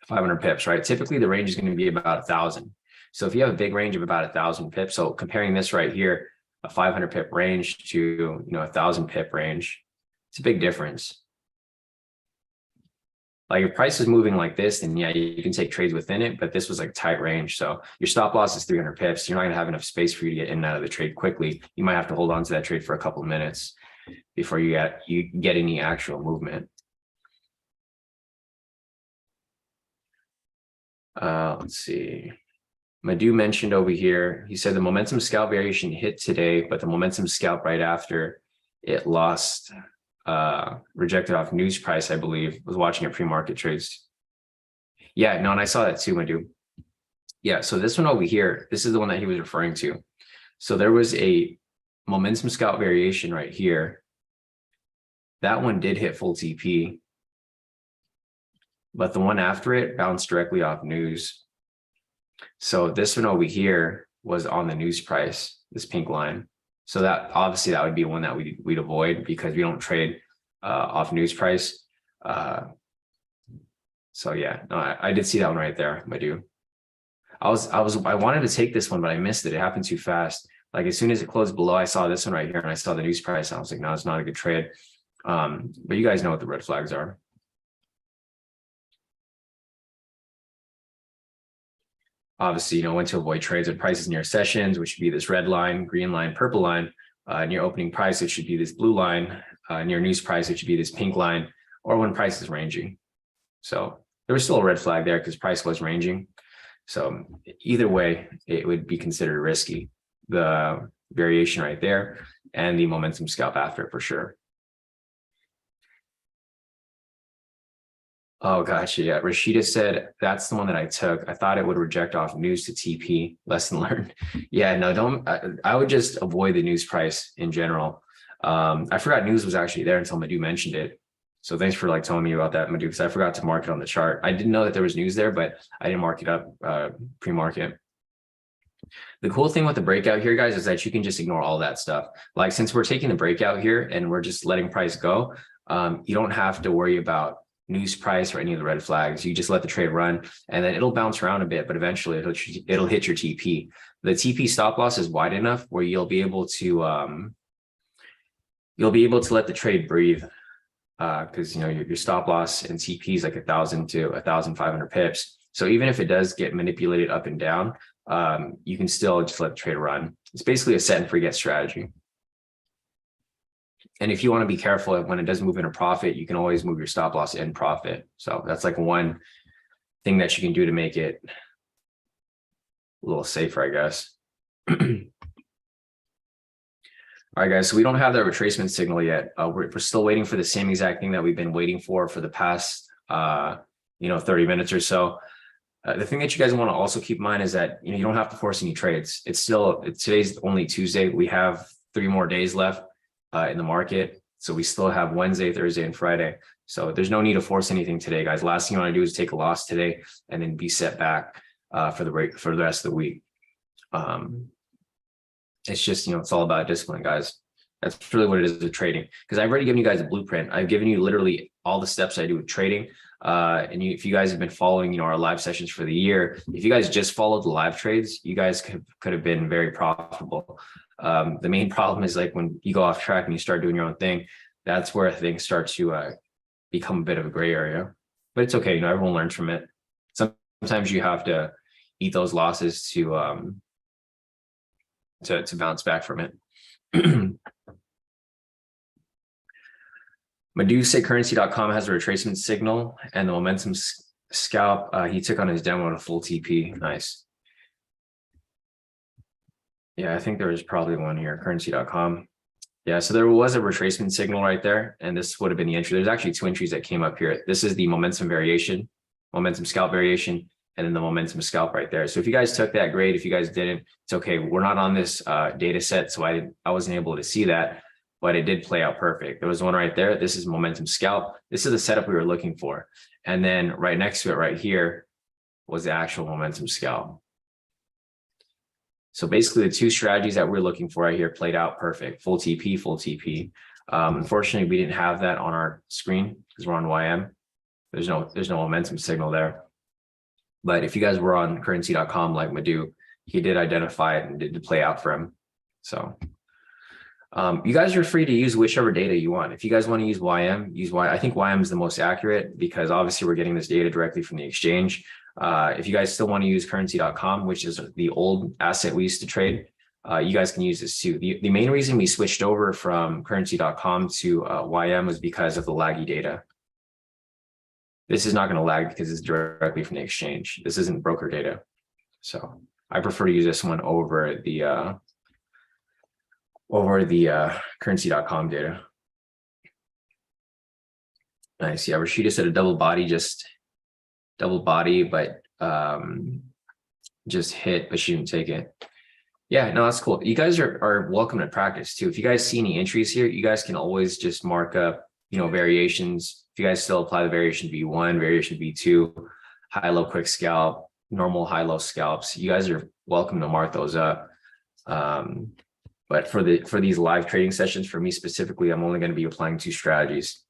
500 pips, right? Typically, the range is going to be about 1,000. So if you have a big range of about 1,000 pips, so comparing this right here, a 500 pip range to 1,000 pip range, it's a big difference. Like if price is moving like this, then yeah, you can take trades within it, but this was like tight range. So your stop loss is 300 pips. You're not gonna have enough space for you to get in and out of the trade quickly. You might have to hold on to that trade for a couple of minutes before you get any actual movement. Let's see. Madhu mentioned over here, he said the momentum scalp variation hit today, but the momentum scalp right after it lost, rejected off news price, I believe. Was watching it pre-market trades. Yeah, no, and I saw that too, Madhu. Yeah, so this one over here, this is the one that he was referring to. So there was a momentum scalp variation right here. That one did hit full TP, but the one after it bounced directly off news. So this one over here was on the news price, this pink line. So that obviously that would be one that we'd avoid because we don't trade off news price. So yeah, no, I did see that one right there, Madhu. I wanted to take this one, but I missed it. It happened too fast. Like as soon as it closed below, I saw this one right here and I saw the news price. I was like, no, it's not a good trade. But you guys know what the red flags are. Obviously, when to avoid trades at prices near sessions, which should be this red line, green line, purple line. Near opening price, it should be this blue line. Near news price, it should be this pink line, or when price is ranging. So there was still a red flag there because price was ranging. So either way, it would be considered risky. The variation right there and the momentum scalp after it for sure. Oh, gotcha. Yeah. Rashida said that's the one that I took. I thought it would reject off news to TP. Lesson learned. Yeah, no, don't. I would just avoid the news price in general. I forgot news was actually there until Madhu mentioned it. So thanks for telling me about that, Madhu, because I forgot to mark it on the chart. I didn't know that there was news there, but I didn't mark it up pre-market. The cool thing with the breakout here, guys, is that you can just ignore all that stuff. Like since we're taking the breakout here and we're just letting price go, you don't have to worry about news price or any of the red flags. You just let the trade run and then it'll bounce around a bit, but eventually it'll hit your TP. The TP stop loss is wide enough where you'll be able to let the trade breathe. Because your stop loss and TP is like 1,000 to 1,500 pips. So even if it does get manipulated up and down, you can still just let the trade run. It's basically a set and forget strategy. And if you want to be careful when it does move into profit, you can always move your stop loss in profit. So that's like one thing that you can do to make it a little safer, I guess. All right, guys, so we don't have the retracement signal yet. We're still waiting for the same exact thing that we've been waiting for the past, 30 minutes or so. The thing that you guys want to also keep in mind is that, you don't have to force any trades. Today's only Tuesday. We have 3 more days left in the market. So we still have Wednesday, Thursday, and Friday. So there's no need to force anything today, guys. Last thing you want to do is take a loss today and then be set back for the rest of the week. It's just, it's all about discipline, guys. That's really what it is with trading. Because I've already given you guys a blueprint. I've given you literally all the steps I do with trading. If you guys have been following, our live sessions for the year, if you guys just followed the live trades, you guys could have been very profitable. The main problem is when you go off track and you start doing your own thing, that's where things start to become a bit of a gray area. But it's okay. Everyone learns from it. Sometimes you have to eat those losses to bounce back from it. Madhu say currency.com has a retracement signal and the momentum scalp he took on his demo to full TP. Nice. Yeah, I think there was probably one here, currency.com. Yeah, so there was a retracement signal right there, and this would have been the entry. There's actually 2 entries that came up here. This is the momentum scalp variation, and then the momentum scalp right there. So if you guys took that, great. If you guys didn't, it's okay. We're not on this data set, so I wasn't able to see that, but it did play out perfect. There was one right there. This is momentum scalp. This is the setup we were looking for. And then right next to it right here was the actual momentum scalp. So basically the 2 strategies that we're looking for right here played out perfect. Full TP, full TP. Unfortunately, we didn't have that on our screen because we're on YM. There's no momentum signal there. But if you guys were on currency.com like Madhu, he did identify it and did play out for him. So you guys are free to use whichever data you want. If you guys want to use YM, use YM. I think YM is the most accurate because obviously we're getting this data directly from the exchange. If you guys still want to use currency.com, which is the old asset we used to trade, you guys can use this too. The main reason we switched over from currency.com to YM was because of the laggy data. This is not going to lag because it's directly from the exchange. This isn't broker data. So I prefer to use this one over the currency.com data. Nice. Yeah, Rashida said a double body, but just hit, but she didn't take it. Yeah, no, that's cool. You guys are welcome to practice too. If you guys see any entries here, you guys can always just mark up, variations. If you guys still apply the variation V1, variation V2, high, low, quick scalp, normal, high, low scalps, you guys are welcome to mark those up. But for these live trading sessions, for me specifically, I'm only going to be applying 2 strategies,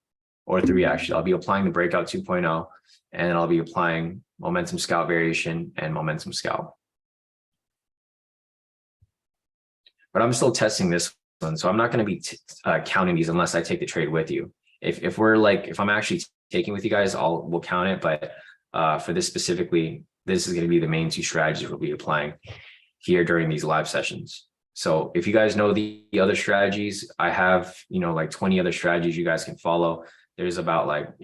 or 3 actually. I'll be applying the breakout 2.0, and I'll be applying momentum scalp variation and momentum scalp. But I'm still testing this one, so I'm not going to be counting these unless I take the trade with you. If I'm actually taking with you guys, we'll count it. But for this specifically, this is going to be the main 2 strategies we'll be applying here during these live sessions. So if you guys know the other strategies, I have, like 20 other strategies you guys can follow. There's about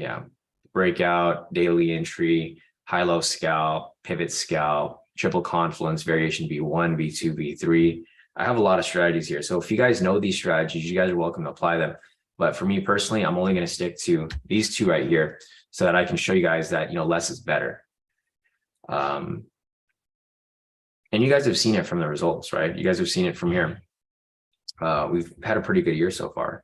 breakout, daily entry, high-low scalp, pivot scalp, triple confluence, variation V1, V2, V3. I have a lot of strategies here. So if you guys know these strategies, you guys are welcome to apply them. But for me personally, I'm only going to stick to these 2 right here so that I can show you guys that, less is better. And you guys have seen it from the results, right? You guys have seen it from here. We've had a pretty good year so far.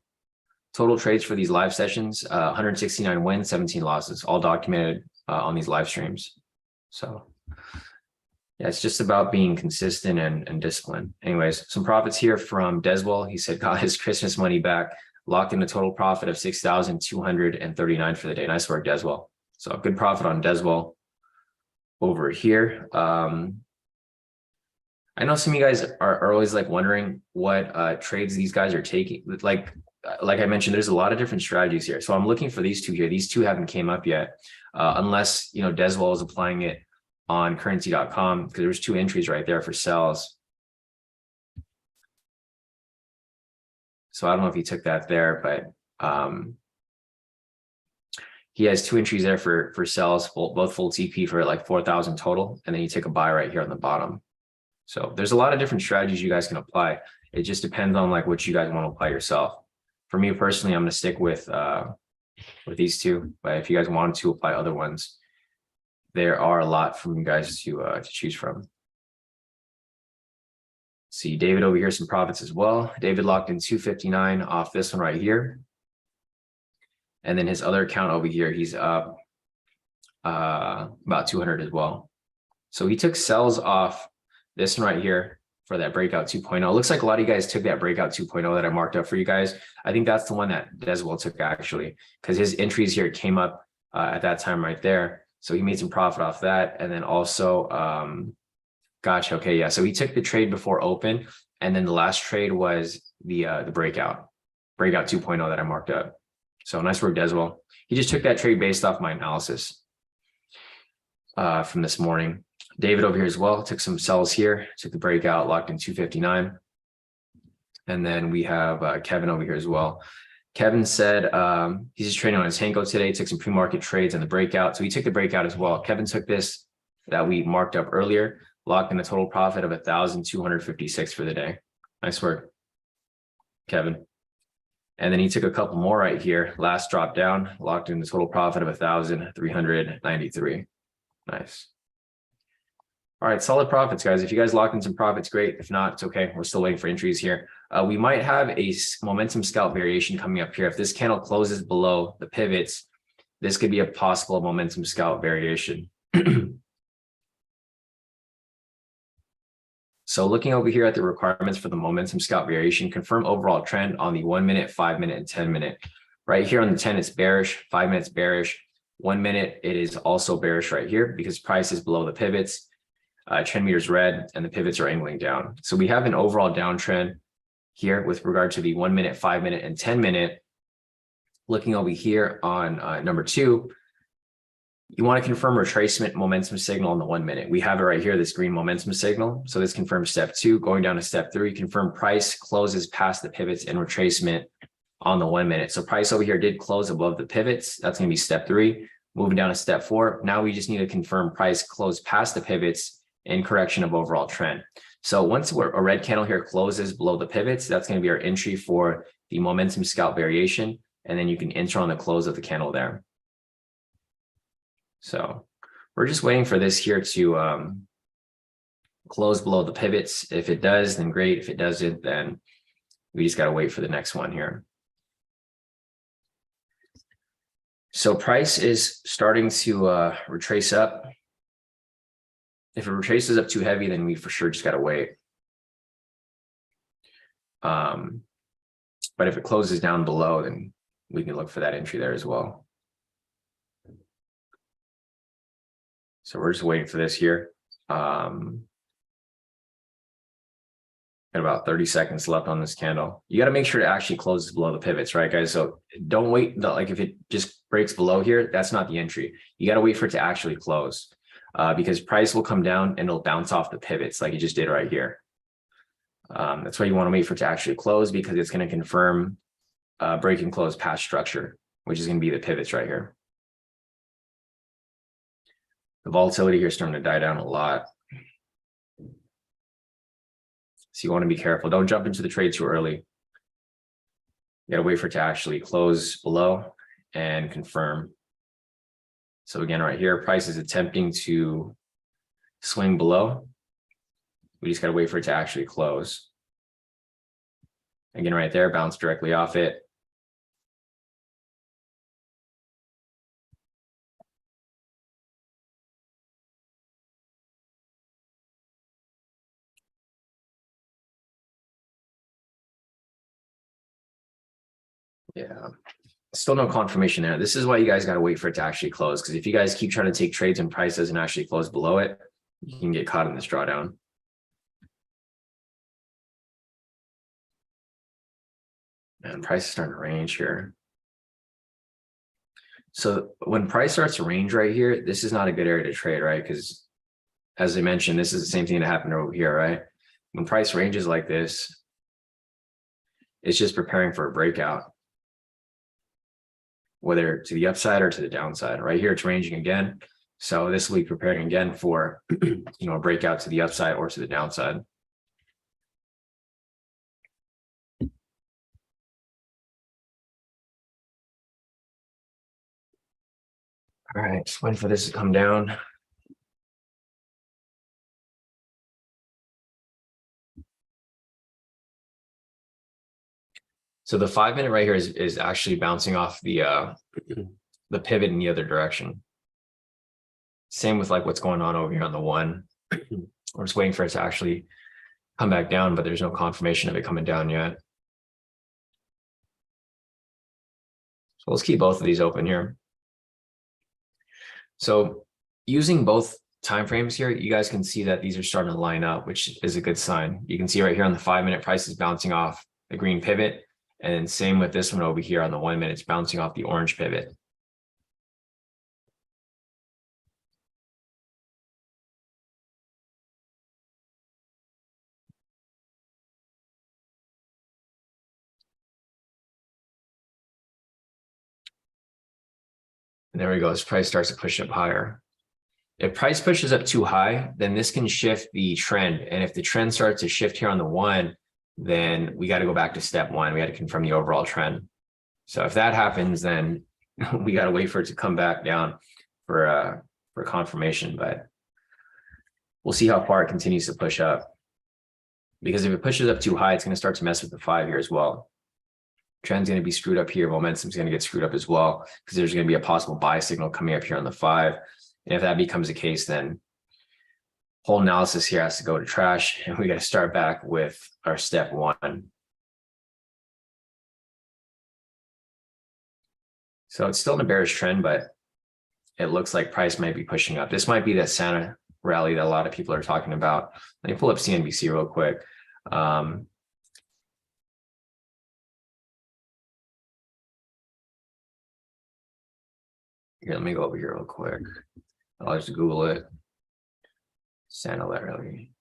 Total trades for these live sessions, 169 wins, 17 losses, all documented on these live streams. So yeah, it's just about being consistent and disciplined. Anyways, some profits here from Deswell. He said got his Christmas money back, locked in a total profit of 6,239 for the day. Nice work, Deswell. So good profit on Deswell over here. I know some of you guys are always wondering what trades these guys are taking. Like I mentioned, there's a lot of different strategies here. So I'm looking for these 2 here. These 2 haven't came up yet, unless Deswell is applying it on currency.com, because there's 2 entries right there for sells. So I don't know if he took that there, but he has 2 entries there for sells, both full TP for 4,000 total, and then you take a buy right here on the bottom. So there's a lot of different strategies you guys can apply. It just depends on what you guys want to apply yourself. For me personally, I'm going to stick with these 2. But if you guys wanted to apply other ones, there are a lot from you guys to choose from. See David over here, some profits as well. David locked in 259 off this one right here. And then his other account over here, he's up about 200 as well. So he took sells off this one right here for that breakout 2.0. It looks like a lot of you guys took that breakout 2.0 that I marked up for you guys. I think that's the one that Deswell took actually, because his entries here came up at that time right there. So he made some profit off that. And then also, gotcha. Okay. Yeah. So he took the trade before open. And then the last trade was the breakout 2.0 that I marked up. So nice work, Deswell. He just took that trade based off my analysis from this morning. David over here as well took some sells here, took the breakout, locked in 259. And then we have Kevin over here as well. Kevin said he's just trading on his Hanko today, took some pre-market trades on the breakout. So he took the breakout as well. Kevin took this that we marked up earlier, locked in a total profit of 1,256 for the day. Nice work, Kevin. And then he took a couple more right here. Last drop down, locked in the total profit of 1,393. Nice. All right, solid profits, guys. If you guys locked in some profits, great. If not, it's okay. We're still waiting for entries here. We might have a momentum scalp variation coming up here. If this candle closes below the pivots, this could be a possible momentum scalp variation. So looking over here at the requirements for the momentum scalp variation, confirm overall trend on the 1 minute, 5 minute, and 10 minute. Right here on the 10, it's bearish, 5 minutes bearish, 1 minute, it is also bearish right here because price is below the pivots. Trend meter is red and the pivots are angling down. So we have an overall downtrend here with regard to the 1 minute, 5 minute, and 10 minute. Looking over here on number 2, you want to confirm retracement momentum signal on the 1 minute. We have it right here, this green momentum signal. So this confirms step 2. Going down to step 3, confirm price closes past the pivots and retracement on the 1 minute. So price over here did close above the pivots. That's going to be step 3. Moving down to step 4. Now we just need to confirm price closed past the pivots and correction of overall trend. So once a red candle here closes below the pivots, that's going to be our entry for the momentum scalp variation. And then you can enter on the close of the candle there. So we're just waiting for this here to close below the pivots. If it does, then great. If it doesn't, then we just got to wait for the next one here. So price is starting to retrace up. If it retraces up too heavy, then we for sure just got to wait. But if it closes down below, then we can look for that entry there as well. So we're just waiting for this here. Got about 30 seconds left on this candle. You got to make sure it actually closes below the pivots, right, guys? So don't wait. Like if it just breaks below here, that's not the entry. You got to wait for it to actually close because price will come down and it'll bounce off the pivots like it just did right here. That's why you want to wait for it to actually close because it's going to confirm break and close past structure, which is going to be the pivots right here. The volatility here is starting to die down a lot. So you want to be careful. Don't jump into the trade too early. You got to wait for it to actually close below and confirm. So again, right here, price is attempting to swing below. We just got to wait for it to actually close. Again, right there, bounce directly off it. Yeah, still no confirmation there. This is why you guys got to wait for it to actually close. Because if you guys keep trying to take trades and price doesn't actually close below it, you can get caught in this drawdown. And price is starting to range here. So when price starts to range right here, this is not a good area to trade, right? Because as I mentioned, this is the same thing that happened over here, right? When price ranges like this, it's just preparing for a breakout, whether to the upside or to the downside. Right here, it's ranging again. So this will be preparing again for, a breakout to the upside or to the downside. All right, just waiting for this to come down. So the 5 minute right here is actually bouncing off the pivot in the other direction. Same with like what's going on over here on the 1. We're just waiting for it to actually come back down, but there's no confirmation of it coming down yet. So let's keep both of these open here. So using both timeframes here, you guys can see that these are starting to line up, which is a good sign. You can see right here on the 5 minute price is bouncing off the green pivot. And then same with this one over here on the 1 minute, it's bouncing off the orange pivot. And there we go. This price starts to push up higher. If price pushes up too high, then this can shift the trend. And if the trend starts to shift here on the 1, then we got to go back to step 1. We got to confirm the overall trend. So if that happens, then we got to wait for it to come back down for confirmation. But we'll see how far it continues to push up. Because if it pushes up too high, it's going to start to mess with the 5 here as well. Trend's going to be screwed up here. Momentum's going to get screwed up as well because there's going to be a possible buy signal coming up here on the 5. And if that becomes the case, then whole analysis here has to go to trash, and we got to start back with our step 1. So it's still in a bearish trend, but it looks like price might be pushing up. This might be that Santa rally that a lot of people are talking about. Let me pull up CNBC real quick. Here, let me go over here real quick. I'll just Google it. Santa rally.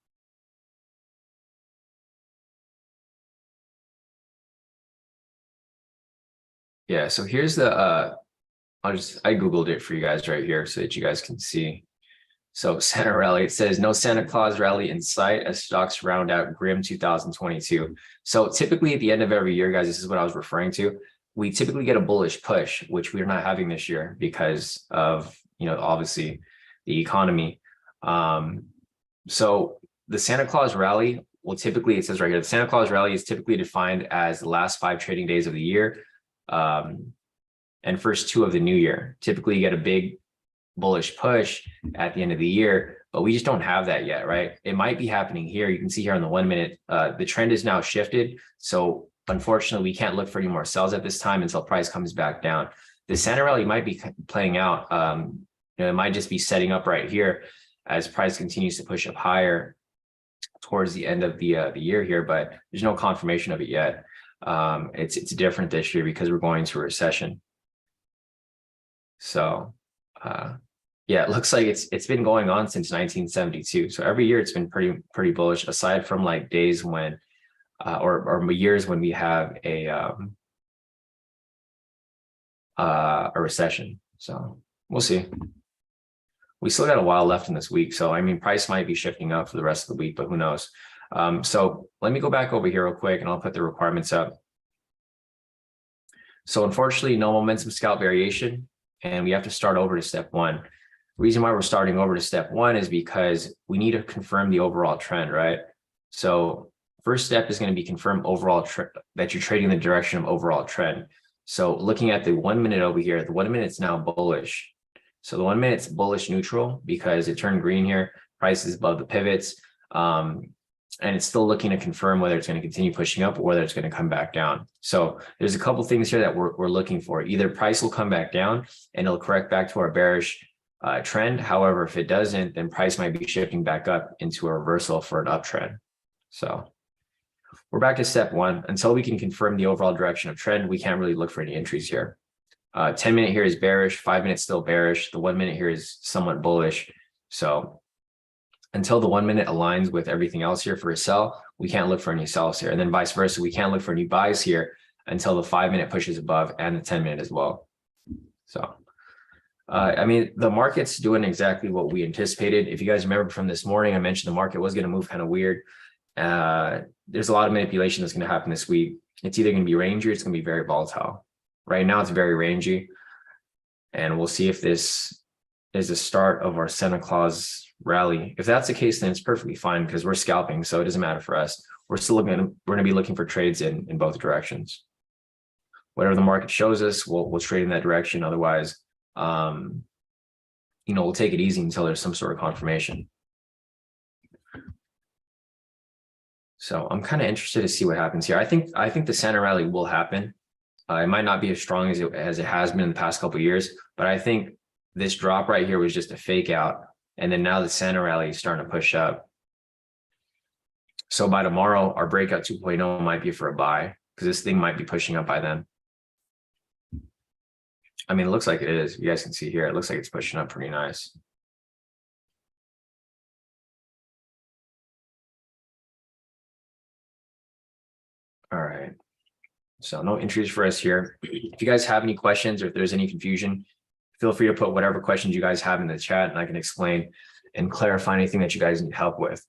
Yeah, so here's the I Googled it for you guys right here so that you guys can see. So Santa rally, it says no Santa Claus rally in sight as stocks round out grim 2022. So typically at the end of every year, guys, this is what I was referring to. We typically get a bullish push, which we're not having this year because of, obviously the economy. So the Santa Claus rally will typically, it says right here, the Santa Claus rally is typically defined as the last 5 trading days of the year and first 2 of the new year. Typically you get a big bullish push at the end of the year, but we just don't have that yet, right? It might be happening here. You can see here on the 1 minute, the trend is now shifted. So unfortunately, we can't look for any more sells at this time until price comes back down. The Santa rally might be playing out. It might just be setting up right here as price continues to push up higher towards the end of the year here, but there's no confirmation of it yet. It's different this year because we're going to a recession. So yeah, it looks like it's been going on since 1972. So every year it's been pretty bullish, aside from like days when or years when we have a recession. So we'll see. We still got a while left in this week. So, I mean, price might be shifting up for the rest of the week, but who knows? So let me go back over here real quick and I'll put the requirements up. So unfortunately, no momentum scalp variation, and we have to start over to step 1. The reason why we're starting over to step 1 is because we need to confirm the overall trend, right? So first step is going to be confirm overall that you're trading the direction of overall trend. So looking at the 1 minute over here, the 1 minute's now bullish. So the 1 minute's bullish neutral because it turned green here. Price is above the pivots. And it's still looking to confirm whether it's going to continue pushing up or whether it's going to come back down. So there's a couple things here that we're looking for. Either price will come back down and it'll correct back to our bearish trend. However, if it doesn't, then price might be shifting back up into a reversal for an uptrend. So we're back to step 1. Until we can confirm the overall direction of trend, we can't really look for any entries here. 10 minute here is bearish, 5 minutes still bearish. The 1 minute here is somewhat bullish. So until the 1 minute aligns with everything else here for a sell, we can't look for any sells here. And then vice versa, we can't look for any buys here until the 5 minute pushes above and the 10 minute as well. So, I mean, the market's doing exactly what we anticipated. If you guys remember from this morning, I mentioned the market was going to move kind of weird. There's a lot of manipulation that's going to happen this week. It's either going to be rangy or it's going to be very volatile. Right now, it's very rangy. And we'll see if this is the start of our Santa Claus rally. If that's the case, then it's perfectly fine because we're scalping, so it doesn't matter for us. We're going to be looking for trades in both directions. Whatever the market shows us, we'll trade in that direction. Otherwise, we'll take it easy until there's some sort of confirmation. So I'm kind of interested to see what happens here. I think the Santa rally will happen. It might not be as strong as it has been in the past couple of years, but I think this drop right here was just a fake out. And then now the Santa rally is starting to push up. So by tomorrow, our breakout 2.0 might be for a buy because this thing might be pushing up by then. I mean, it looks like it is. You guys can see here, it looks like it's pushing up pretty nice. All right. So no entries for us here. If you guys have any questions or if there's any confusion, feel free to put whatever questions you guys have in the chat and I can explain and clarify anything that you guys need help with.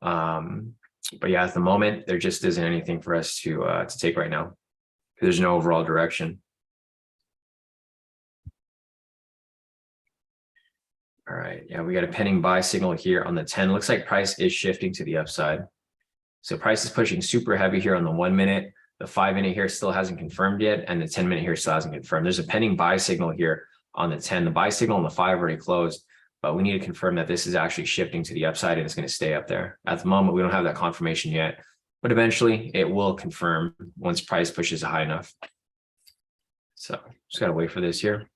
But yeah, at the moment, there just isn't anything for us to take right now. There's no overall direction. All right, yeah, we got a pending buy signal here on the 10. Looks like price is shifting to the upside. So price is pushing super heavy here on the 1 minute. The 5 minute here still hasn't confirmed yet, and the 10 minute here still hasn't confirmed. There's a pending buy signal here on the 10. The buy signal on the 5 already closed, but we need to confirm that this is actually shifting to the upside and it's going to stay up there. At the moment, we don't have that confirmation yet, but eventually it will confirm once price pushes high enough. So just got to wait for this here.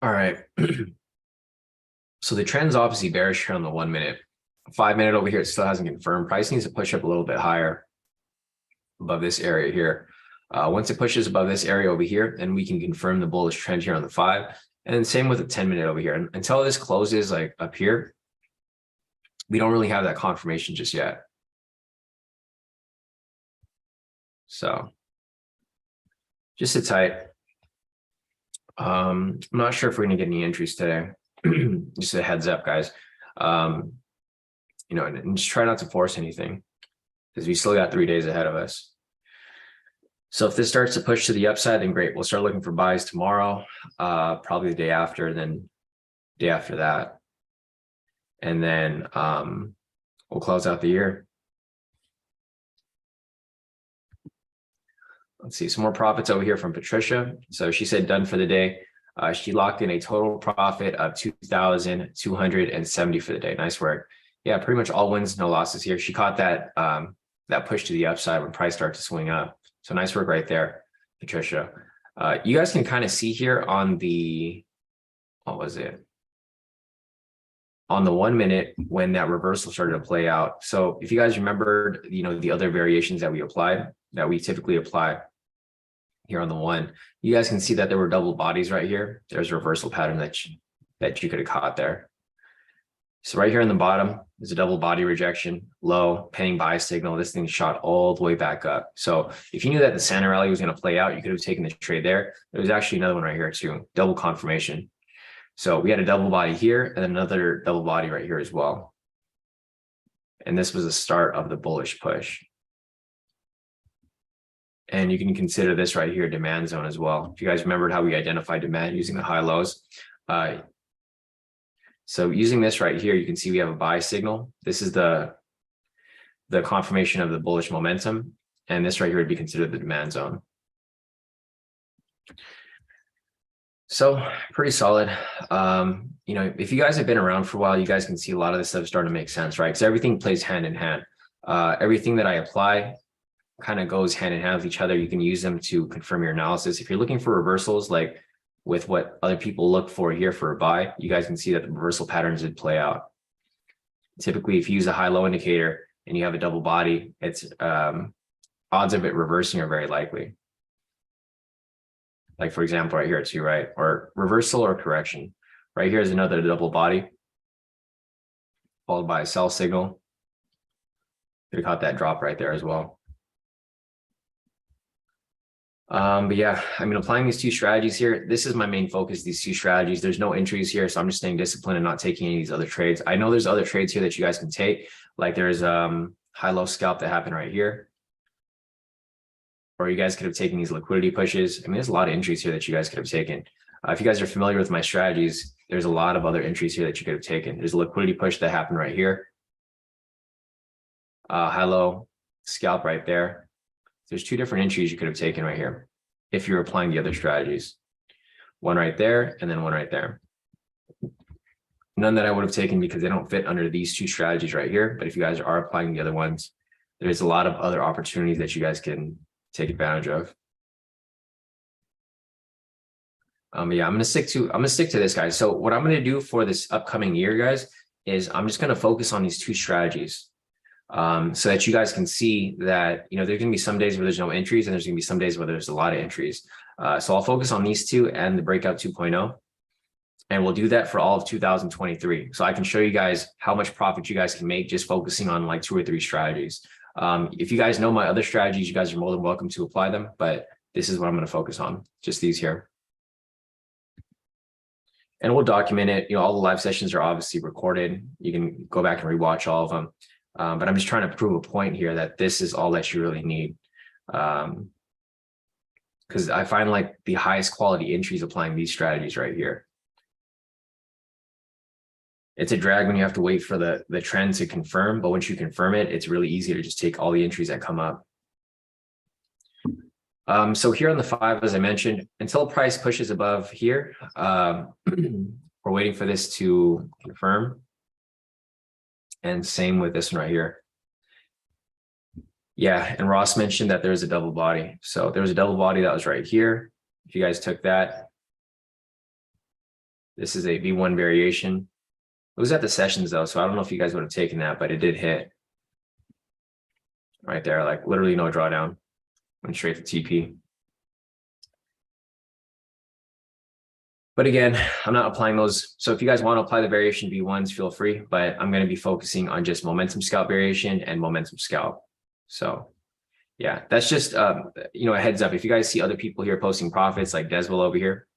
All right. So the trend's obviously bearish here on the 1 minute. 5 minute over here, it still hasn't confirmed. Price needs to push up a little bit higher above this area here. Once it pushes above this area over here, then we can confirm the bullish trend here on the 5. And then same with the 10 minute over here. And until this closes like up here, we don't really have that confirmation just yet. So just sit tight. I'm not sure if we're going to get any entries today. Just a heads up, guys. You know, and just try not to force anything because we still got 3 days ahead of us. So if this starts to push to the upside, then great. We'll start looking for buys tomorrow, probably the day after, then day after that. And then we'll close out the year. Let's see, some more profits over here from Patricia. So she said done for the day. She locked in a total profit of 2,270 for the day. Nice work. Yeah, pretty much all wins, no losses here. She caught that that push to the upside when price started to swing up. So nice work right there, Patricia. You guys can kind of see here on the, what was it? On the 1 minute when that reversal started to play out. So if you guys remembered, you know, the other variations that we applied, that we typically apply here on the one, you guys can see that there were double bodies right here. There's a reversal pattern that you could have caught there. So right here in the bottom is a double body rejection, low, pending buy signal. This thing shot all the way back up. So if you knew that the Santa rally was going to play out, you could have taken the trade there. There was actually another one right here too, double confirmation. So we had a double body here and another double body right here as well. And this was the start of the bullish push. And you can consider this right here demand zone as well. If you guys remembered how we identified demand using the high lows. So using this right here, you can see we have a buy signal. This is the confirmation of the bullish momentum. And this right here would be considered the demand zone. So pretty solid. You know, if you guys have been around for a while, you guys can see a lot of this stuff starting to make sense, right? Because everything plays hand in hand. Everything that I apply kind of goes hand in hand with each other. You can use them to confirm your analysis. If you're looking for reversals, like with what other people look for here for a buy, you guys can see that the reversal patterns did play out. Typically, if you use a high-low indicator and you have a double body, it's odds of it reversing are very likely. Like for example, right here too, right? Or reversal or correction. Right here is another double body followed by a sell signal. Could have caught that drop right there as well. But yeah, I mean, applying these two strategies here, this is my main focus, these two strategies. There's no entries here, so I'm just staying disciplined and not taking any of these other trades. I know there's other trades here that you guys can take, like there's high-low scalp that happened right here. Or you guys could have taken these liquidity pushes. I mean, there's a lot of entries here that you guys could have taken. If you guys are familiar with my strategies, there's a lot of other entries here that you could have taken. There's a liquidity push that happened right here. High-low scalp right there. There's two different entries you could have taken right here if you're applying the other strategies. One right there and then one right there. None that I would have taken because they don't fit under these two strategies right here. But if you guys are applying the other ones, there's a lot of other opportunities that you guys can take advantage of. Yeah, I'm gonna stick to this, guys. So what I'm gonna do for this upcoming year, guys, is I'm just gonna focus on these two strategies. So that you guys can see that, you know, there's going to be some days where there's no entries and there's going to be some days where there's a lot of entries. So I'll focus on these two and the breakout 2.0, and we'll do that for all of 2023. So I can show you guys how much profit you guys can make just focusing on like 2 or 3 strategies. If you guys know my other strategies, you guys are more than welcome to apply them, but this is what I'm going to focus on, just these here. And we'll document it. You know, all the live sessions are obviously recorded. You can go back and rewatch all of them. But I'm just trying to prove a point here that this is all that you really need. Because I find like the highest quality entries applying these strategies right here. It's a drag when you have to wait for the trend to confirm, but once you confirm it, it's really easy to just take all the entries that come up. So here on the 5, as I mentioned, until price pushes above here, we're waiting for this to confirm. And same with this one right here. Yeah, and Ross mentioned that there's a double body. So there was a double body that was right here. If you guys took that, this is a V1 variation. It was at the sessions though, so I don't know if you guys would have taken that, but it did hit right there, like literally no drawdown. Went straight to TP. But again, I'm not applying those. So if you guys want to apply the variation V1s, feel free, but I'm going to be focusing on just momentum scalp variation and momentum scalp. So yeah, that's just, a heads up. If you guys see other people here posting profits like Deswell over here.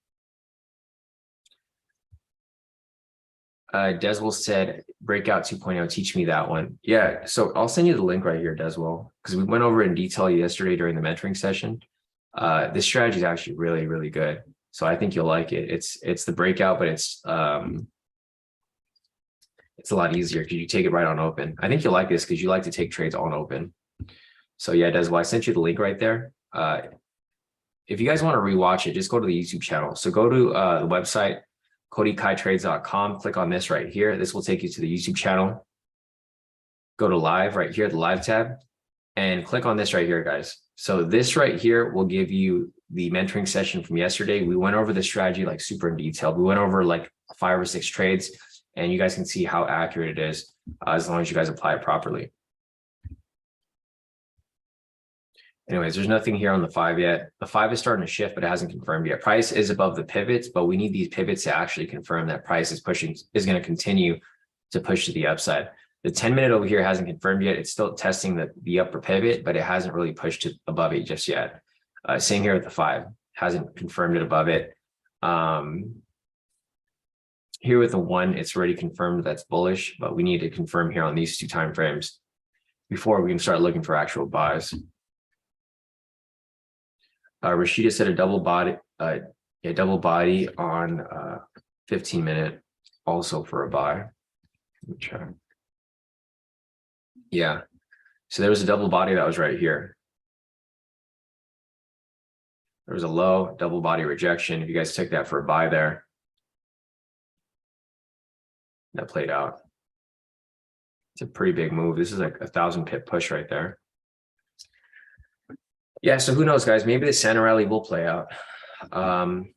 Deswell said, breakout 2.0, teach me that one. Yeah, so I'll send you the link right here, Deswell, because we went over in detail yesterday during the mentoring session. This strategy is actually really, really good. So I think you'll like it. It's the breakout, but it's a lot easier because you take it right on open. I think you'll like this because you like to take trades on open. So yeah, Deswell, I sent you the link right there. If you guys want to rewatch it, just go to the YouTube channel. So go to the website, kodikaitrades.com, click on this right here. This will take you to the YouTube channel. Go to live right here, the live tab, and click on this right here, guys. So this right here will give you the mentoring session from yesterday. We went over the strategy like super in detail. We went over like 5 or 6 trades, and you guys can see how accurate it is as long as you guys apply it properly. Anyways, there's nothing here on the 5 yet. The 5 is starting to shift, but it hasn't confirmed yet. Price is above the pivots, but we need these pivots to actually confirm that price is going to continue to push to the upside. The 10-minute over here hasn't confirmed yet. It's still testing the upper pivot, but it hasn't really pushed it above it just yet. Same here with the 5, hasn't confirmed it above it. Here with the 1, it's already confirmed that's bullish, but we need to confirm here on these 2 time frames before we can start looking for actual buys. Rashida said a double body on 15-minute also for a buy. Let me try. Yeah, so there was a double body that was right here. There was a low double body rejection. If you guys took that for a buy there, that played out. It's a pretty big move. This is like a 1,000 pip push right there. Yeah, so who knows, guys? Maybe the Santa rally will play out. I'm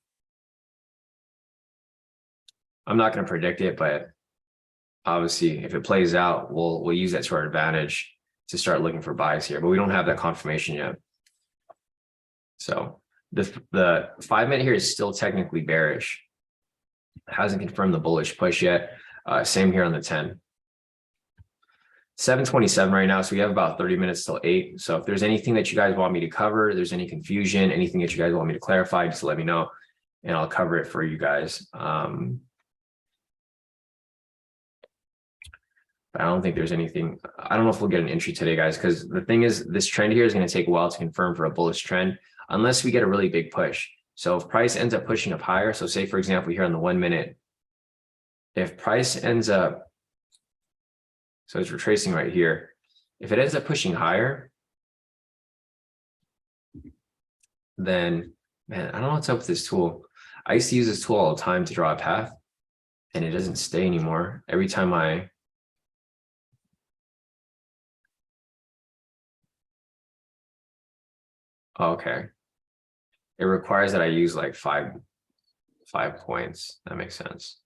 not going to predict it, but obviously, if it plays out, we'll use that to our advantage to start looking for buys here. But we don't have that confirmation yet. So the 5-minute here is still technically bearish. Hasn't confirmed the bullish push yet. Same here on the 10. 7:27 right now, so we have about 30 minutes till 8. So if there's anything that you guys want me to cover, there's any confusion, anything that you guys want me to clarify, just let me know and I'll cover it for you guys. But I don't think there's anything. I don't know if we'll get an entry today, guys, because the thing is, this trend here is going to take a while to confirm for a bullish trend unless we get a really big push. So if price ends up pushing up higher, so say for example here on the 1 minute, if price ends up, so it's retracing right here. If it ends up pushing higher, then, man, I don't know what's up with this tool. I used to use this tool all the time to draw a path, and it doesn't stay anymore. Every time okay. It requires that I use like five points. That makes sense.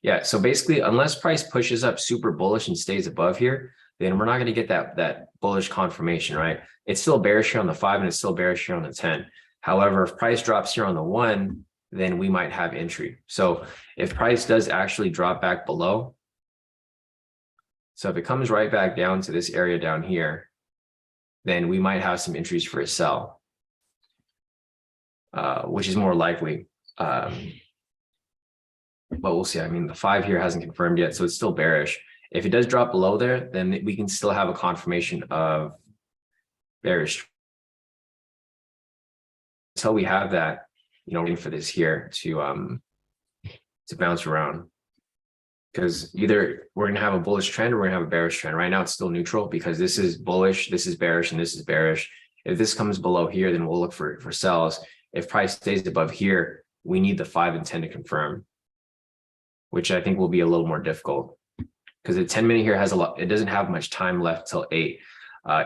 Yeah, so basically, unless price pushes up super bullish and stays above here, then we're not going to get that bullish confirmation, right? It's still bearish here on the 5 and it's still bearish here on the 10. However, if price drops here on the 1, then we might have entry. So if price does actually drop back below, so if it comes right back down to this area down here, then we might have some entries for a sell, which is more likely. But we'll see. I mean, the 5 here hasn't confirmed yet, so it's still bearish. If it does drop below there, then we can still have a confirmation of bearish. Until we have that, waiting for this here to bounce around. Because either we're going to have a bullish trend or we're going to have a bearish trend. Right now, it's still neutral because this is bullish, this is bearish, and this is bearish. If this comes below here, then we'll look for sells. If price stays above here, we need the 5 and 10 to confirm, which I think will be a little more difficult because the 10-minute here has it doesn't have much time left till 8.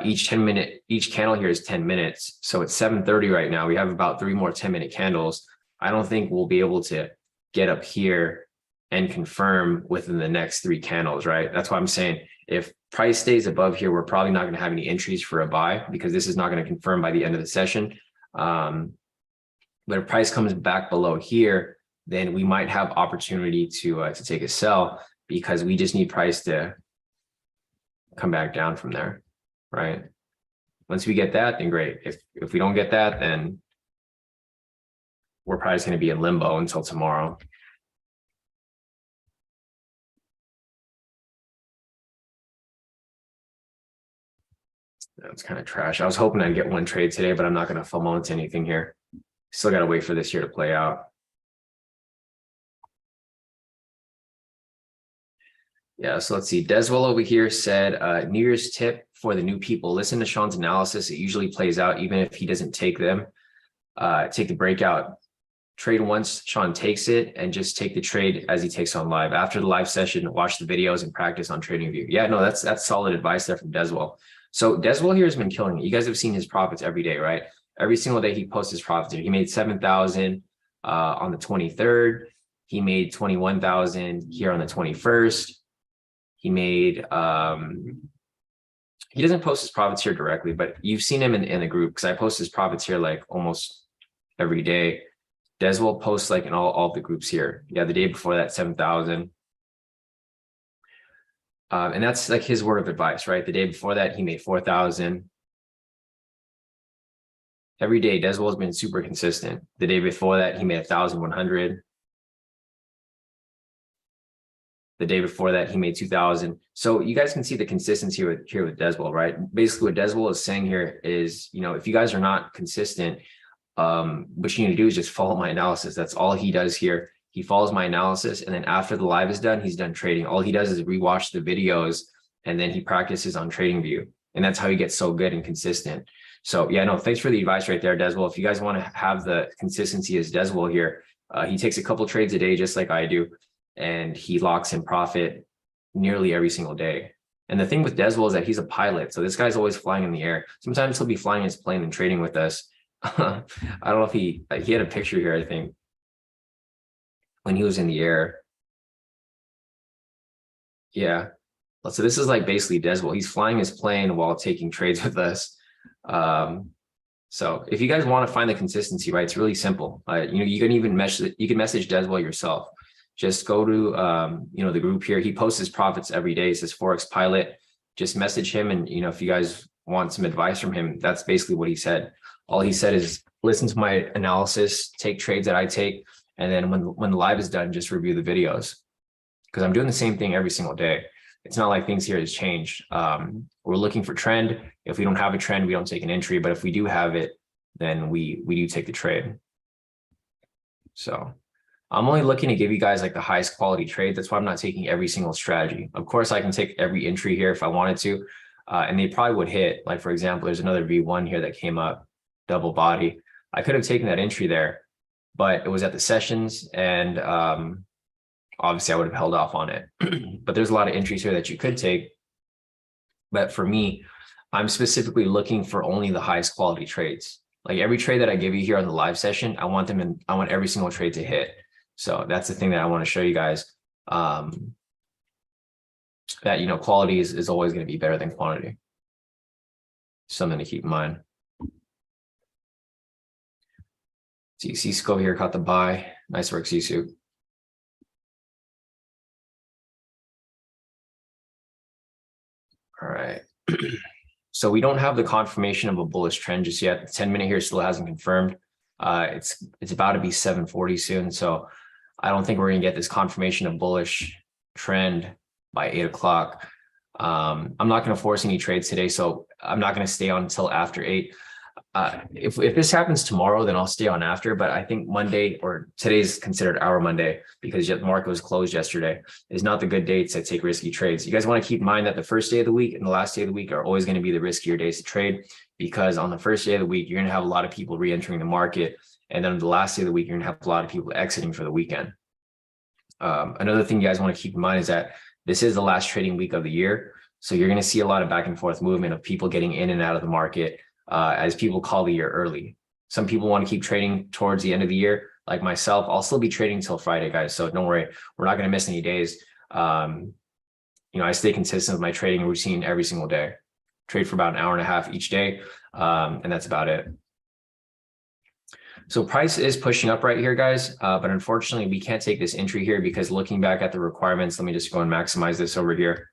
Each candle here is 10 minutes. So it's 7:30 right now. We have about 3 more 10-minute candles. I don't think we'll be able to get up here and confirm within the next 3 candles, right? That's why I'm saying if price stays above here, we're probably not going to have any entries for a buy because this is not going to confirm by the end of the session. But if price comes back below here, then we might have opportunity to take a sell, because we just need price to come back down from there, right? Once we get that, then great. If we don't get that, then we're probably going to be in limbo until tomorrow. That's kind of trash. I was hoping I'd get one trade today, but I'm not going to FOMO into anything here. Still got to wait for this year to play out. Yeah, so let's see. Deswell over here said, New Year's tip for the new people: listen to Sean's analysis. It usually plays out even if he doesn't take them. Take the breakout trade once Sean takes it, and just take the trade as he takes on live. After the live session, watch the videos and practice on TradingView. Yeah, no, that's solid advice there from Deswell. So Deswell here has been killing it. You guys have seen his profits every day, right? Every single day he posts his profits. He made 7,000 on the 23rd. He made 21,000 here on the 21st. He made, he doesn't post his profits here directly, but you've seen him in the group, because I post his profits here like almost every day. Deswell posts like in all the groups here. Yeah, the day before that, 7,000. And that's like his word of advice, right? The day before that, he made 4,000. Every day, Deswell has been super consistent. The day before that, he made 1,100. The day before that, he made 2,000. So you guys can see the consistency here with Deswell, right? Basically, what Deswell is saying here is, if you guys are not consistent, what you need to do is just follow my analysis. That's all he does here. He follows my analysis, and then after the live is done, he's done trading. All he does is rewatch the videos, and then he practices on TradingView. And that's how he gets so good and consistent. So yeah, no, thanks for the advice right there, Deswell. If you guys want to have the consistency as Deswell here, he takes a couple trades a day, just like I do, and he locks in profit nearly every single day. And the thing with Deswell is that he's a pilot. So this guy's always flying in the air. Sometimes he'll be flying his plane and trading with us. I don't know if he had a picture here, I think, when he was in the air. Yeah. So this is like basically Deswell. He's flying his plane while taking trades with us. So if you guys want to find the consistency, right, it's really simple. You can even message Deswell yourself. Just go to the group here. He posts his profits every day. It says Forex Pilot. Just message him, and if you guys want some advice from him, that's basically what he said. All he said is listen to my analysis, take trades that I take, and then when the live is done, just review the videos, because I'm doing the same thing every single day. It's not like things here has changed. We're looking for trend. If we don't have a trend, we don't take an entry. But if we do have it, then we do take the trade. So I'm only looking to give you guys like the highest quality trade. That's why I'm not taking every single strategy. Of course, I can take every entry here if I wanted to, and they probably would hit. Like, for example, there's another V1 here that came up, double body. I could have taken that entry there, but it was at the sessions, and obviously I would have held off on it. But there's a lot of entries here that you could take. But for me, I'm specifically looking for only the highest quality trades. Like every trade that I give you here on the live session, I want every single trade to hit. So that's the thing that I want to show you guys, that, quality is always going to be better than quantity. Something to keep in mind. So you see Sco here caught the buy. Nice work, Sisu. All right. So we don't have the confirmation of a bullish trend just yet. The 10-minute here still hasn't confirmed. It's about to be 7:40 soon. So I don't think we're going to get this confirmation of bullish trend by 8 o'clock. I'm not going to force any trades today, so I'm not going to stay on until after 8. If this happens tomorrow, then I'll stay on after. But I think Monday, or today's considered our Monday because the market was closed yesterday, is not the good day to take risky trades. You guys want to keep in mind that the first day of the week and the last day of the week are always going to be the riskier days to trade, because on the first day of the week, you're going to have a lot of people re-entering the market. And then the last day of the week, you're going to have a lot of people exiting for the weekend. Another thing you guys want to keep in mind is that this is the last trading week of the year. So you're going to see a lot of back and forth movement of people getting in and out of the market as people call the year early. Some people want to keep trading towards the end of the year. Like myself, I'll still be trading till Friday, guys. So don't worry, we're not going to miss any days. I stay consistent with my trading routine every single day. Trade for about an hour and a half each day, and that's about it. So price is pushing up right here, guys. But unfortunately, we can't take this entry here because looking back at the requirements, let me just go and maximize this over here.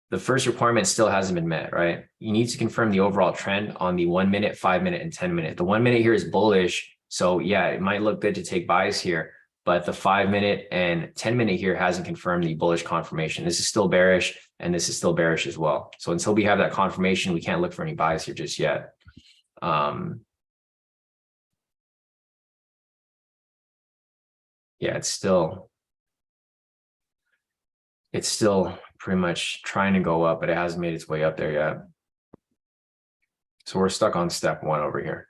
The first requirement still hasn't been met, right? You need to confirm the overall trend on the 1 minute, 5 minute, and 10 minute. The 1 minute here is bullish. So yeah, it might look good to take buys here, but the 5 minute and 10 minute here hasn't confirmed the bullish confirmation. This is still bearish, and this is still bearish as well. So until we have that confirmation, we can't look for any buys here just yet. Yeah, it's still pretty much trying to go up, but it hasn't made its way up there yet. So we're stuck on step 1 over here.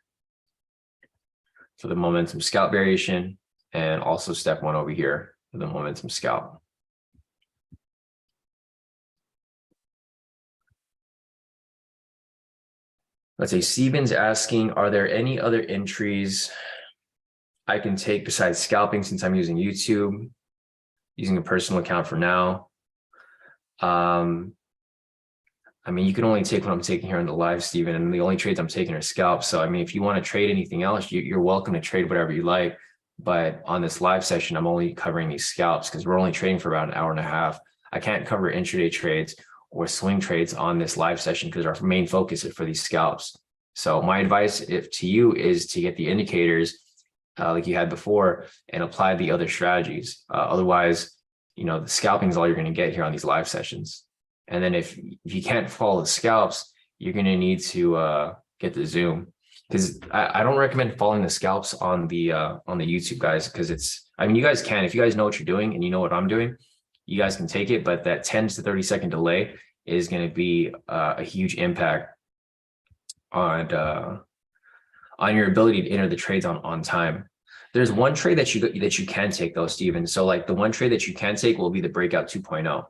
So the momentum scalp variation, and also step 1 over here for the momentum scalp. Let's say Steven's asking, are there any other entries I can take besides scalping since I'm using YouTube, using a personal account for now? I mean, you can only take what I'm taking here on the live, Steven, and the only trades I'm taking are scalps. So, I mean, if you want to trade anything else, you're welcome to trade whatever you like. But on this live session, I'm only covering these scalps because we're only trading for about an hour and a half. I can't cover intraday trades or swing trades on this live session because our main focus is for these scalps. So my advice to you is to get the indicators like you had before and apply the other strategies. Otherwise, the scalping is all you're going to get here on these live sessions. And then if you can't follow the scalps, you're going to need to get the Zoom, because I don't recommend following the scalps on the YouTube, guys, because you guys can, if you guys know what you're doing and you know what I'm doing, you guys can take it, but that 10 to 30 second delay is going to be a huge impact on your ability to enter the trades on time. There's one trade that you can take though, Steven. So like the one trade that you can take will be the breakout 2.0.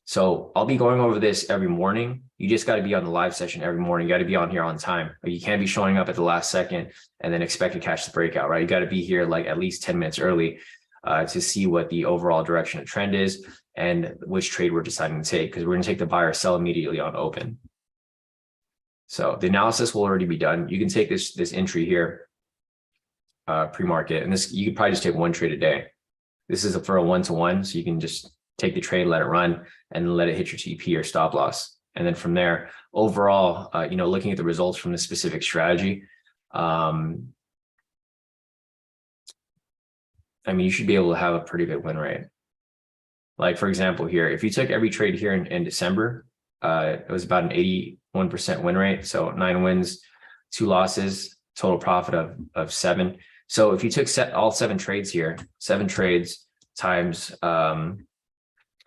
So I'll be going over this every morning. You just got to be on the live session every morning. You got to be on here on time. You can't be showing up at the last second and then expect to catch the breakout, right? You got to be here like at least 10 minutes early to see what the overall direction of trend is and which trade we're deciding to take, because we're going to take the buy or sell immediately on open. So the analysis will already be done. You can take this entry here, pre-market, and this you could probably just take one trade a day. This is for a 1-to-1, so you can just take the trade, let it run, and let it hit your TP or stop loss. And then from there, overall, looking at the results from the specific strategy, you should be able to have a pretty good win rate. Like for example, here, if you took every trade here in December, it was about an 81% win rate. So 9 wins, 2 losses, total profit of 7. So if you took all 7 trades here, 7 trades times,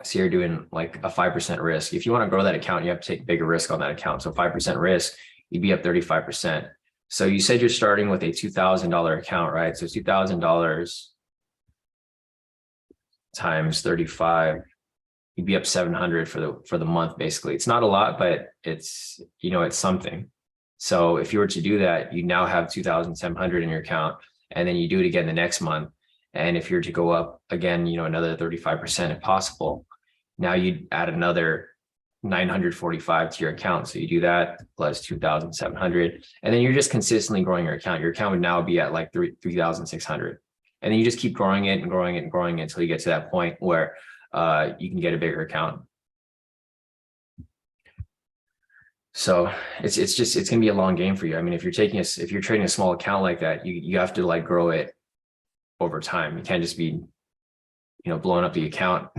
so you're doing like a 5% risk. If you want to grow that account, you have to take bigger risk on that account. So 5% risk, you'd be up 35%. So you said you're starting with a $2,000 account, right? So $2,000 times 35, you'd be up 700 for the month. Basically, it's not a lot, but it's it's something. So if you were to do that, you now have 2,700 in your account, and then you do it again the next month. And if you're to go up again, another 35% if possible, now you'd add another 945 to your account. So you do that plus 2,700, and then you're just consistently growing your account. Your account would now be at like 3,600. And then you just keep growing it and growing it and growing it until you get to that point where you can get a bigger account. So it's going to be a long game for you. I mean, if you're trading a small account like that, you have to like grow it over time. You can't just be, blowing up the account,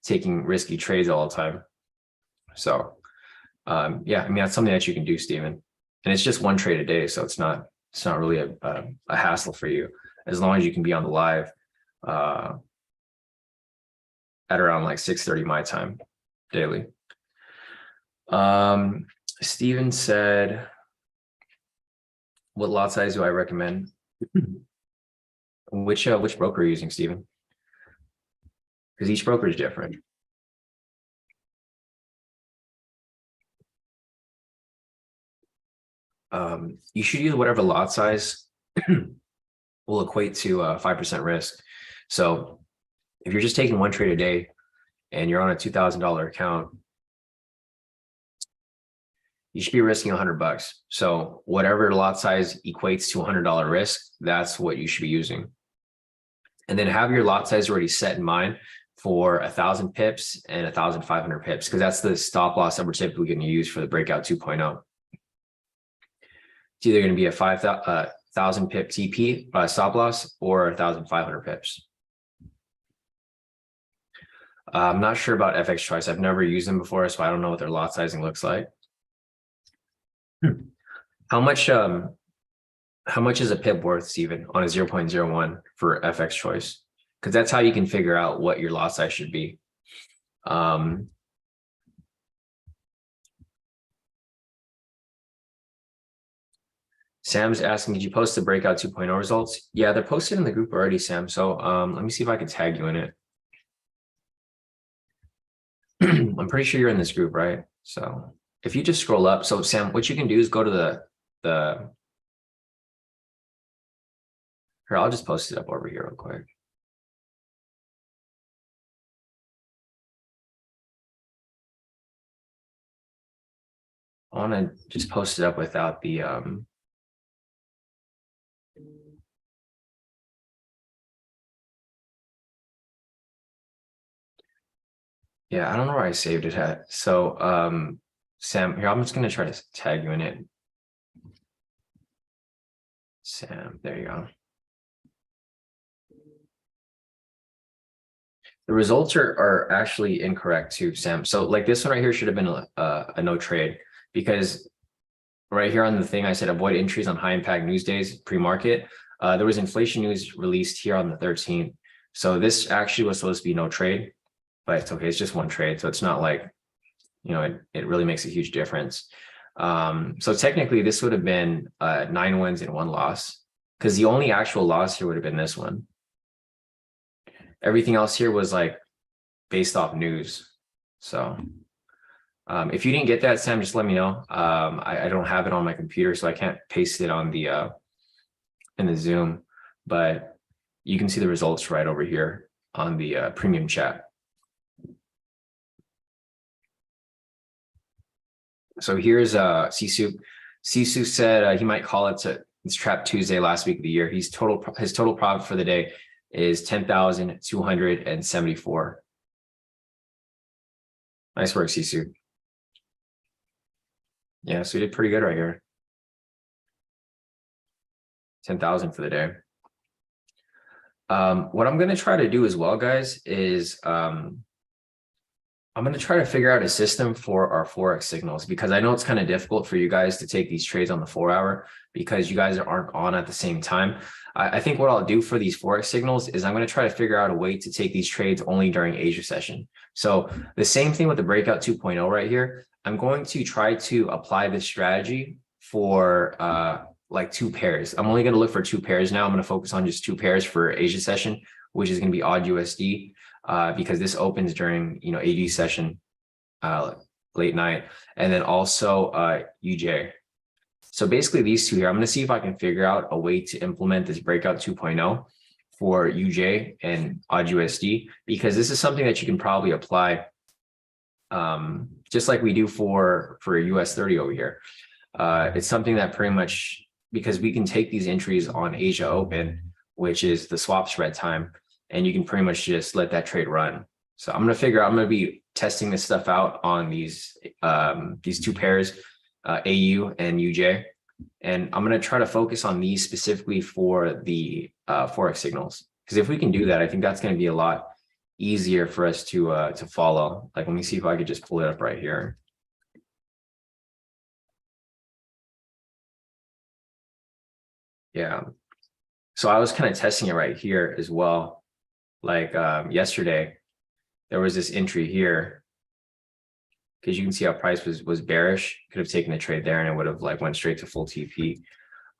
taking risky trades all the time. So, that's something that you can do, Steven. And it's just one trade a day, so it's not really a hassle for you, as long as you can be on the live at around like 6:30 my time daily. Steven said, what lot size do I recommend? Which broker are you using, Steven? Because each broker is different. You should use whatever lot size will equate to 5% risk. So if you're just taking one trade a day and you're on a $2,000 account, you should be risking $100. So whatever lot size equates to $100 risk, that's what you should be using. And then have your lot size already set in mind for 1,000 pips and 1,500 pips, because that's the stop loss that we're typically going to use for the breakout 2.0. It's either going to be a 5,000 pip TP stop loss or 1,500 pips. I'm not sure about FX Choice. I've never used them before, so I don't know what their lot sizing looks like. How much is a pip worth, Steven, on a 0.01 for FX Choice? Because that's how you can figure out what your lot size should be. Sam's asking, did you post the breakout 2.0 results? Yeah, they're posted in the group already, Sam. So let me see if I can tag you in it. I'm pretty sure you're in this group, right? So if you just scroll up, so Sam, what you can do is go to the here, I'll just post it up over here real quick. I want to just post it up without the yeah, I don't know where I saved it at. So Sam, here, I'm just gonna try to tag you in it. Sam, there you go. The results are actually incorrect too, Sam. So like this one right here should have been a no trade, because right here on the thing I said avoid entries on high impact news days pre-market. There was inflation news released here on the 13th. So this actually was supposed to be no trade, but it's okay. It's just one trade. So it's not like, you know, it really makes a huge difference. So technically this would have been 9 wins and 1 loss, because the only actual loss here would have been this one. Everything else here was like based off news. So if you didn't get that, Sam, just let me know. I don't have it on my computer, so I can't paste it on the in the Zoom, but you can see the results right over here on the premium chat. So here's Sisu. Sisu said he might call it it's Trap Tuesday last week of the year. His total profit for the day is 10,274. Nice work, Sisu. Yeah, so you did pretty good right here. 10,000 for the day. What I'm going to try to do as well, guys, is I'm going to try to figure out a system for our Forex signals, because I know it's kind of difficult for you guys to take these trades on the 4-hour because you guys aren't on at the same time. I think what I'll do for these Forex signals is I'm going to try to figure out a way to take these trades only during Asia session. So the same thing with the breakout 2.0 right here. I'm going to try to apply this strategy for like 2 pairs. I'm only going to look for 2 pairs now. I'm going to focus on just 2 pairs for Asia session, which is going to be AUD USD. Because this opens during, you know, AD session late night, and then also UJ. So basically these 2 here, I'm going to see if I can figure out a way to implement this breakout 2.0 for UJ and AUD USD, because this is something that you can probably apply just like we do for US30 over here. It's something that pretty much, because we can take these entries on Asia Open, which is the swap spread time, and you can pretty much just let that trade run. So I'm going to be testing this stuff out on these 2 pairs, AU and UJ. And I'm going to try to focus on these specifically for the Forex signals. Because if we can do that, I think that's going to be a lot easier for us to follow. Like, let me see if I could just pull it up right here. Yeah. So I was kind of testing it right here as well. Like yesterday, there was this entry here, because you can see how price was bearish. Could have taken the trade there and it would have like went straight to full TP.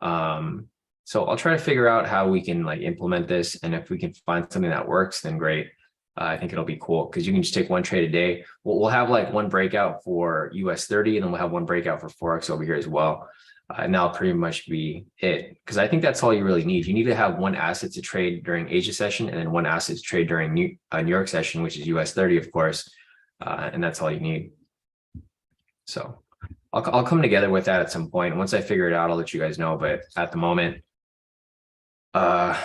So I'll try to figure out how we can like implement this, and if we can find something that works, then great. I think it'll be cool, because you can just take 1 trade a day. We'll have like 1 breakout for US30, and then we'll have 1 breakout for Forex over here as well. And that'll pretty much be it, because I think that's all you really need. You need to have 1 asset to trade during Asia session, and then 1 asset to trade during New York session, which is US30, of course. And that's all you need. So I'll come together with that at some point. Once I figure it out, I'll let you guys know. But at the moment, uh,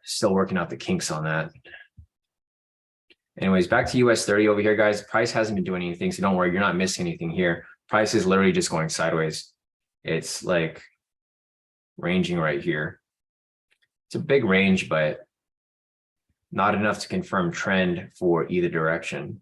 still working out the kinks on that. Anyways, back to US30 over here, guys. Price hasn't been doing anything, so don't worry, you're not missing anything here. Price is literally just going sideways. It's like ranging right here. It's a big range, but not enough to confirm trend for either direction.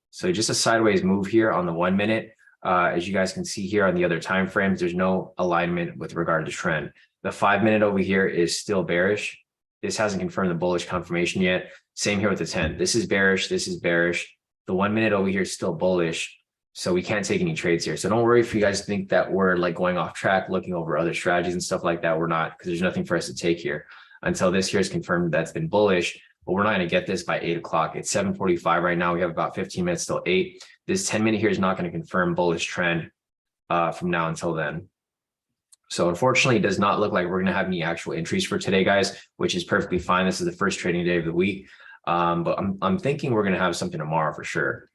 So just a sideways move here on the 1 minute. As you guys can see here on the other time frames, there's no alignment with regard to trend. The 5 minute over here is still bearish. This hasn't confirmed the bullish confirmation yet. Same here with the 10. This is bearish. This is bearish. The 1 minute over here is still bullish. So we can't take any trades here. So don't worry if you guys think that we're like going off track, looking over other strategies and stuff like that. We're not, because there's nothing for us to take here until this here is confirmed that's been bullish. But we're not going to get this by 8 o'clock. It's 7:45 right now. We have about 15 minutes till 8. This 10 minute here is not going to confirm bullish trend from now until then. So unfortunately, it does not look like we're going to have any actual entries for today, guys, which is perfectly fine. This is the first trading day of the week. But I'm thinking we're going to have something tomorrow for sure,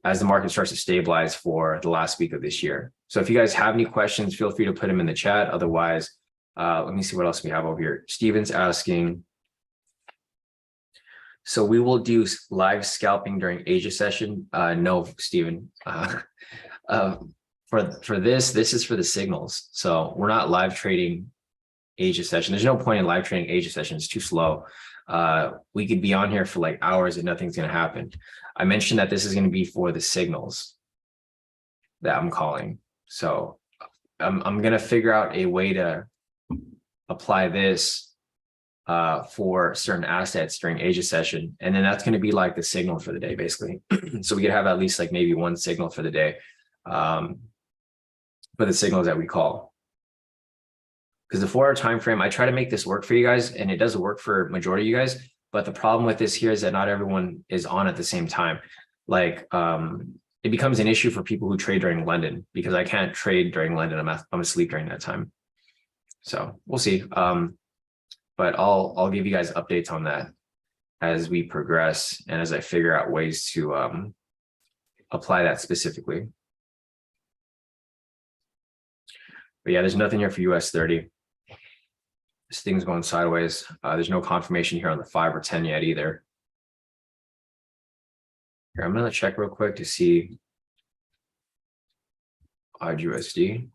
as the market starts to stabilize for the last week of this year. So if you guys have any questions, feel free to put them in the chat. Otherwise, let me see what else we have over here. Steven's asking, so we will do live scalping during Asia session. No, Steven. For this is for the signals. So we're not live trading Asia session. There's no point in live trading Asia session. It's too slow. We could be on here for like hours and nothing's going to happen. I mentioned that this is going to be for the signals that I'm calling. So I'm going to figure out a way to apply this for certain assets during Asia session. And then that's going to be like the signal for the day, basically. So we could have at least like maybe one signal for the day for the signals that we call. Because the 4 hour time frame, I try to make this work for you guys, and it does work for majority of you guys. But the problem with this here is that not everyone is on at the same time. Like it becomes an issue for people who trade during London, because I can't trade during London. I'm asleep during that time. So we'll see. But I'll give you guys updates on that as we progress and as I figure out ways to apply that specifically. But yeah, there's nothing here for US30. This thing's going sideways. There's no confirmation here on the 5 or 10 yet either. Here, I'm going to check real quick to see USD.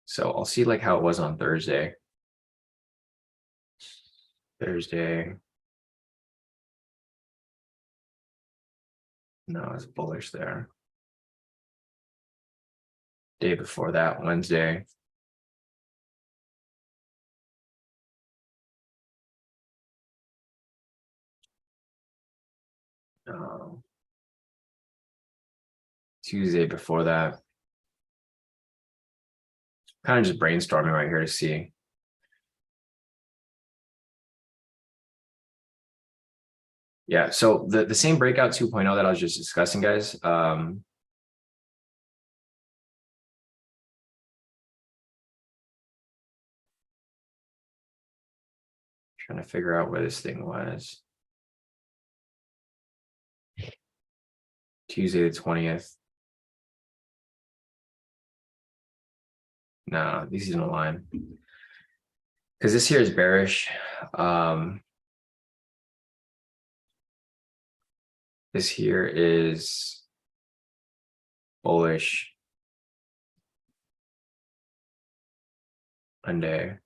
So I'll see like how it was on Thursday. No, it's bullish there. Day before that, Wednesday. Tuesday before that. Kind of just brainstorming right here to see. Yeah, so the same breakout 2.0 that I was just discussing, guys. Trying to figure out where this thing was. Tuesday the 20th. No, these didn't align. Because this here is bearish. This here is bullish. Monday.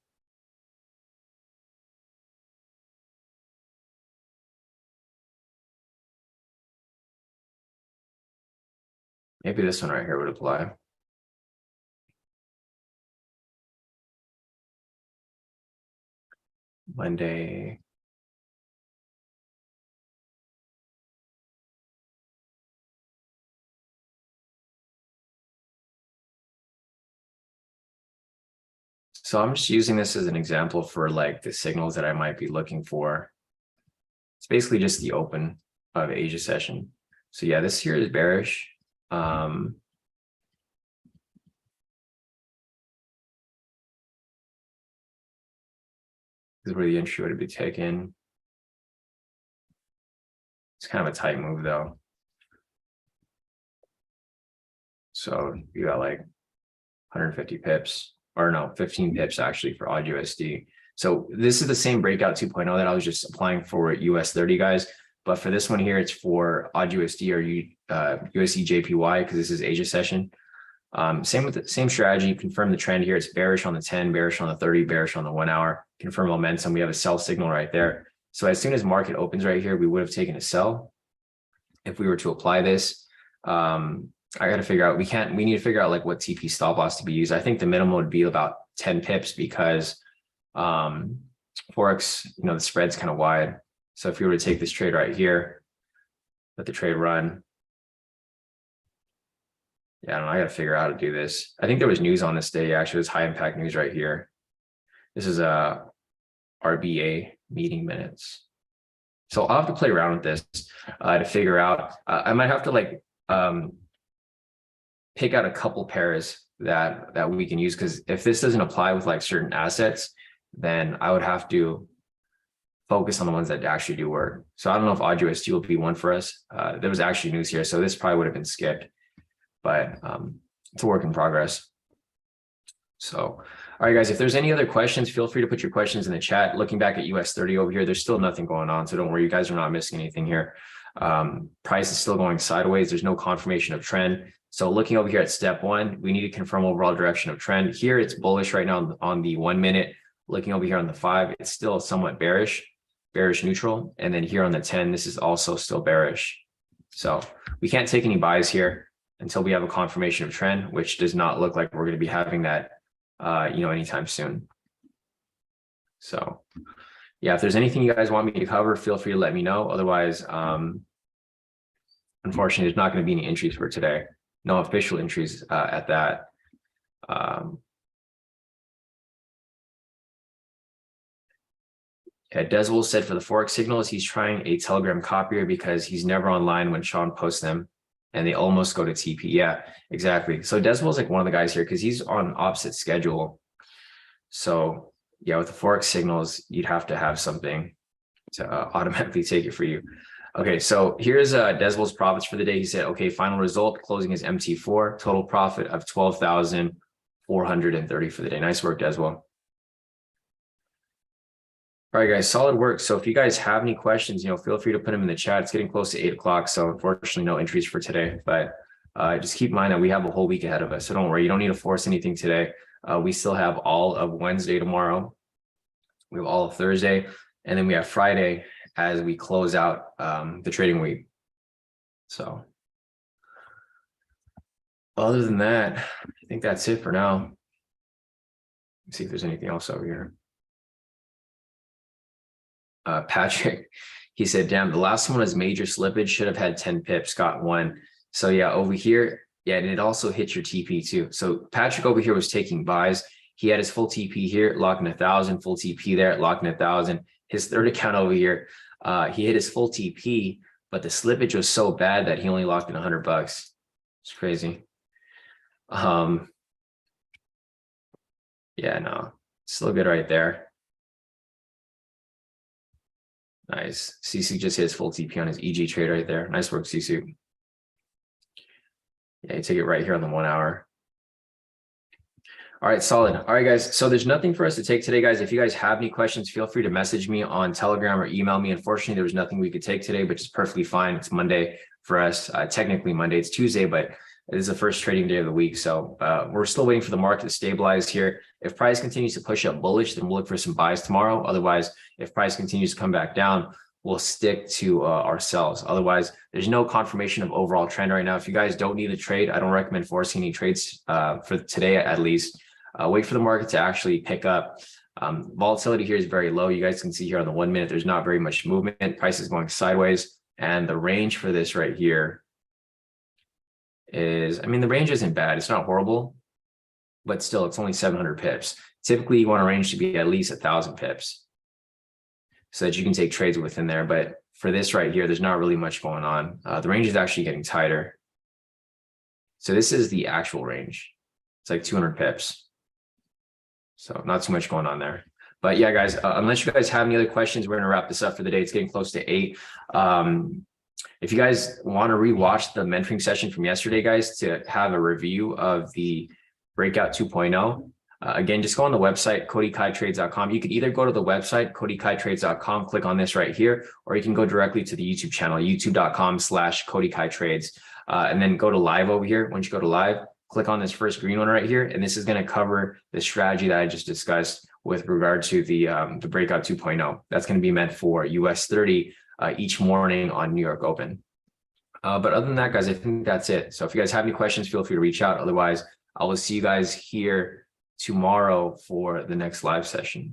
Maybe this one right here would apply. Monday. So I'm just using this as an example for like the signals that I might be looking for. It's basically just the open of Asia session. So yeah, this here is bearish. This is where the entry would be taken. It's kind of a tight move though. So you got like 150 pips, or no, 15 pips actually for odd USD. So this is the same breakout 2.0 that I was just applying for US30 guys. But for this one here, it's for odd USD or USD JPY because this is Asia session. Same with the same strategy. Confirm the trend here. It's bearish on the 10, bearish on the 30, bearish on the 1 hour. Confirm momentum. We have a sell signal right there. So as soon as market opens right here, we would have taken a sell if we were to apply this. I got to figure out, we need to figure out like what TP stop loss to be used. I think the minimum would be about 10 pips because Forex, the spread's kind of wide. So if we were to take this trade right here, let the trade run. Yeah, I don't know. I got to figure out how to do this. I think there was news on this day. Actually, there's high impact news right here. This is a RBA meeting minutes. So I'll have to play around with this to figure out. I might have to like pick out a couple pairs that we can use, because if this doesn't apply with like certain assets, then I would have to focus on the ones that actually do work. So I don't know if odd USD will be one for us. There was actually news here, so this probably would have been skipped, but it's a work in progress. So, all right, guys, if there's any other questions, feel free to put your questions in the chat. Looking back at US30 over here, there's still nothing going on. So don't worry, you guys are not missing anything here. Price is still going sideways. There's no confirmation of trend. So looking over here at step one, we need to confirm overall direction of trend. Here, it's bullish right now on the 1 minute. Looking over here on the 5, it's still somewhat bearish neutral. And then here on the 10, this is also still bearish. So we can't take any buys here until we have a confirmation of trend, which does not look like we're going to be having that anytime soon. So yeah, if there's anything you guys want me to cover, feel free to let me know. Otherwise, unfortunately, there's not going to be any entries for today. No official entries at that. Yeah, Deswell said for the Forex signals, he's trying a Telegram copier because he's never online when Sean posts them and they almost go to TP. Yeah, exactly. So Deswell's like one of the guys here because he's on opposite schedule. So yeah, with the Forex signals, you'd have to have something to automatically take it for you. Okay, so here's Deswell's profits for the day. He said, okay, final result, closing is MT4, total profit of 12,430 for the day. Nice work, Deswell. All right, guys, solid work. So if you guys have any questions, feel free to put them in the chat. It's getting close to 8 o'clock. So unfortunately, no entries for today, but just keep in mind that we have a whole week ahead of us. So don't worry, you don't need to force anything today. We still have all of Wednesday tomorrow. We have all of Thursday, and then we have Friday as we close out the trading week. So other than that, I think that's it for now. Let's see if there's anything else over here. Patrick, he said, damn, the last one was major slippage, should have had 10 pips, got 1. So yeah, over here, yeah, and it also hit your TP too. So Patrick over here was taking buys. He had his full TP here, locking 1,000, full TP there, locking 1,000. His third account over here, he hit his full TP, but the slippage was so bad that he only locked in $100. It's crazy. Yeah, no, still good right there. Nice. CC just hit his full TP on his EG trade right there. Nice work, CC. Yeah, you take it right here on the 1 hour. All right, solid. All right, guys. So there's nothing for us to take today, guys. If you guys have any questions, feel free to message me on Telegram or email me. Unfortunately, there was nothing we could take today, which is perfectly fine. It's Monday for us. Technically Monday, it's Tuesday, but it is the first trading day of the week. So we're still waiting for the market to stabilize here. If price continues to push up bullish, then we'll look for some buys tomorrow. Otherwise, if price continues to come back down, we'll stick to our sells. Otherwise, there's no confirmation of overall trend right now. If you guys don't need a trade, I don't recommend forcing any trades for today at least. Wait for the market to actually pick up. Volatility here is very low. You guys can see here on the 1 minute, there's not very much movement. Price is going sideways. And the range for this right here is, the range isn't bad. It's not horrible, but still it's only 700 pips. Typically you want a range to be at least 1,000 pips so that you can take trades within there. But for this right here, there's not really much going on. The range is actually getting tighter. So this is the actual range. It's like 200 pips. So not too much going on there. But yeah, guys, unless you guys have any other questions, we're going to wrap this up for the day. It's getting close to 8. If you guys want to rewatch the mentoring session from yesterday, guys, to have a review of the breakout 2.0, again, just go on the website, kodikaitrades.com. You could either go to the website, kodikaitrades.com, click on this right here, or you can go directly to the YouTube channel, youtube.com/kodikaitrades, and then go to live over here. Once you go to live, click on this first green one right here, and this is going to cover the strategy that I just discussed with regard to the breakout 2.0. That's going to be meant for US30 each morning on New York Open. But other than that, guys, I think that's it. So if you guys have any questions, feel free to reach out. Otherwise, I will see you guys here tomorrow for the next live session.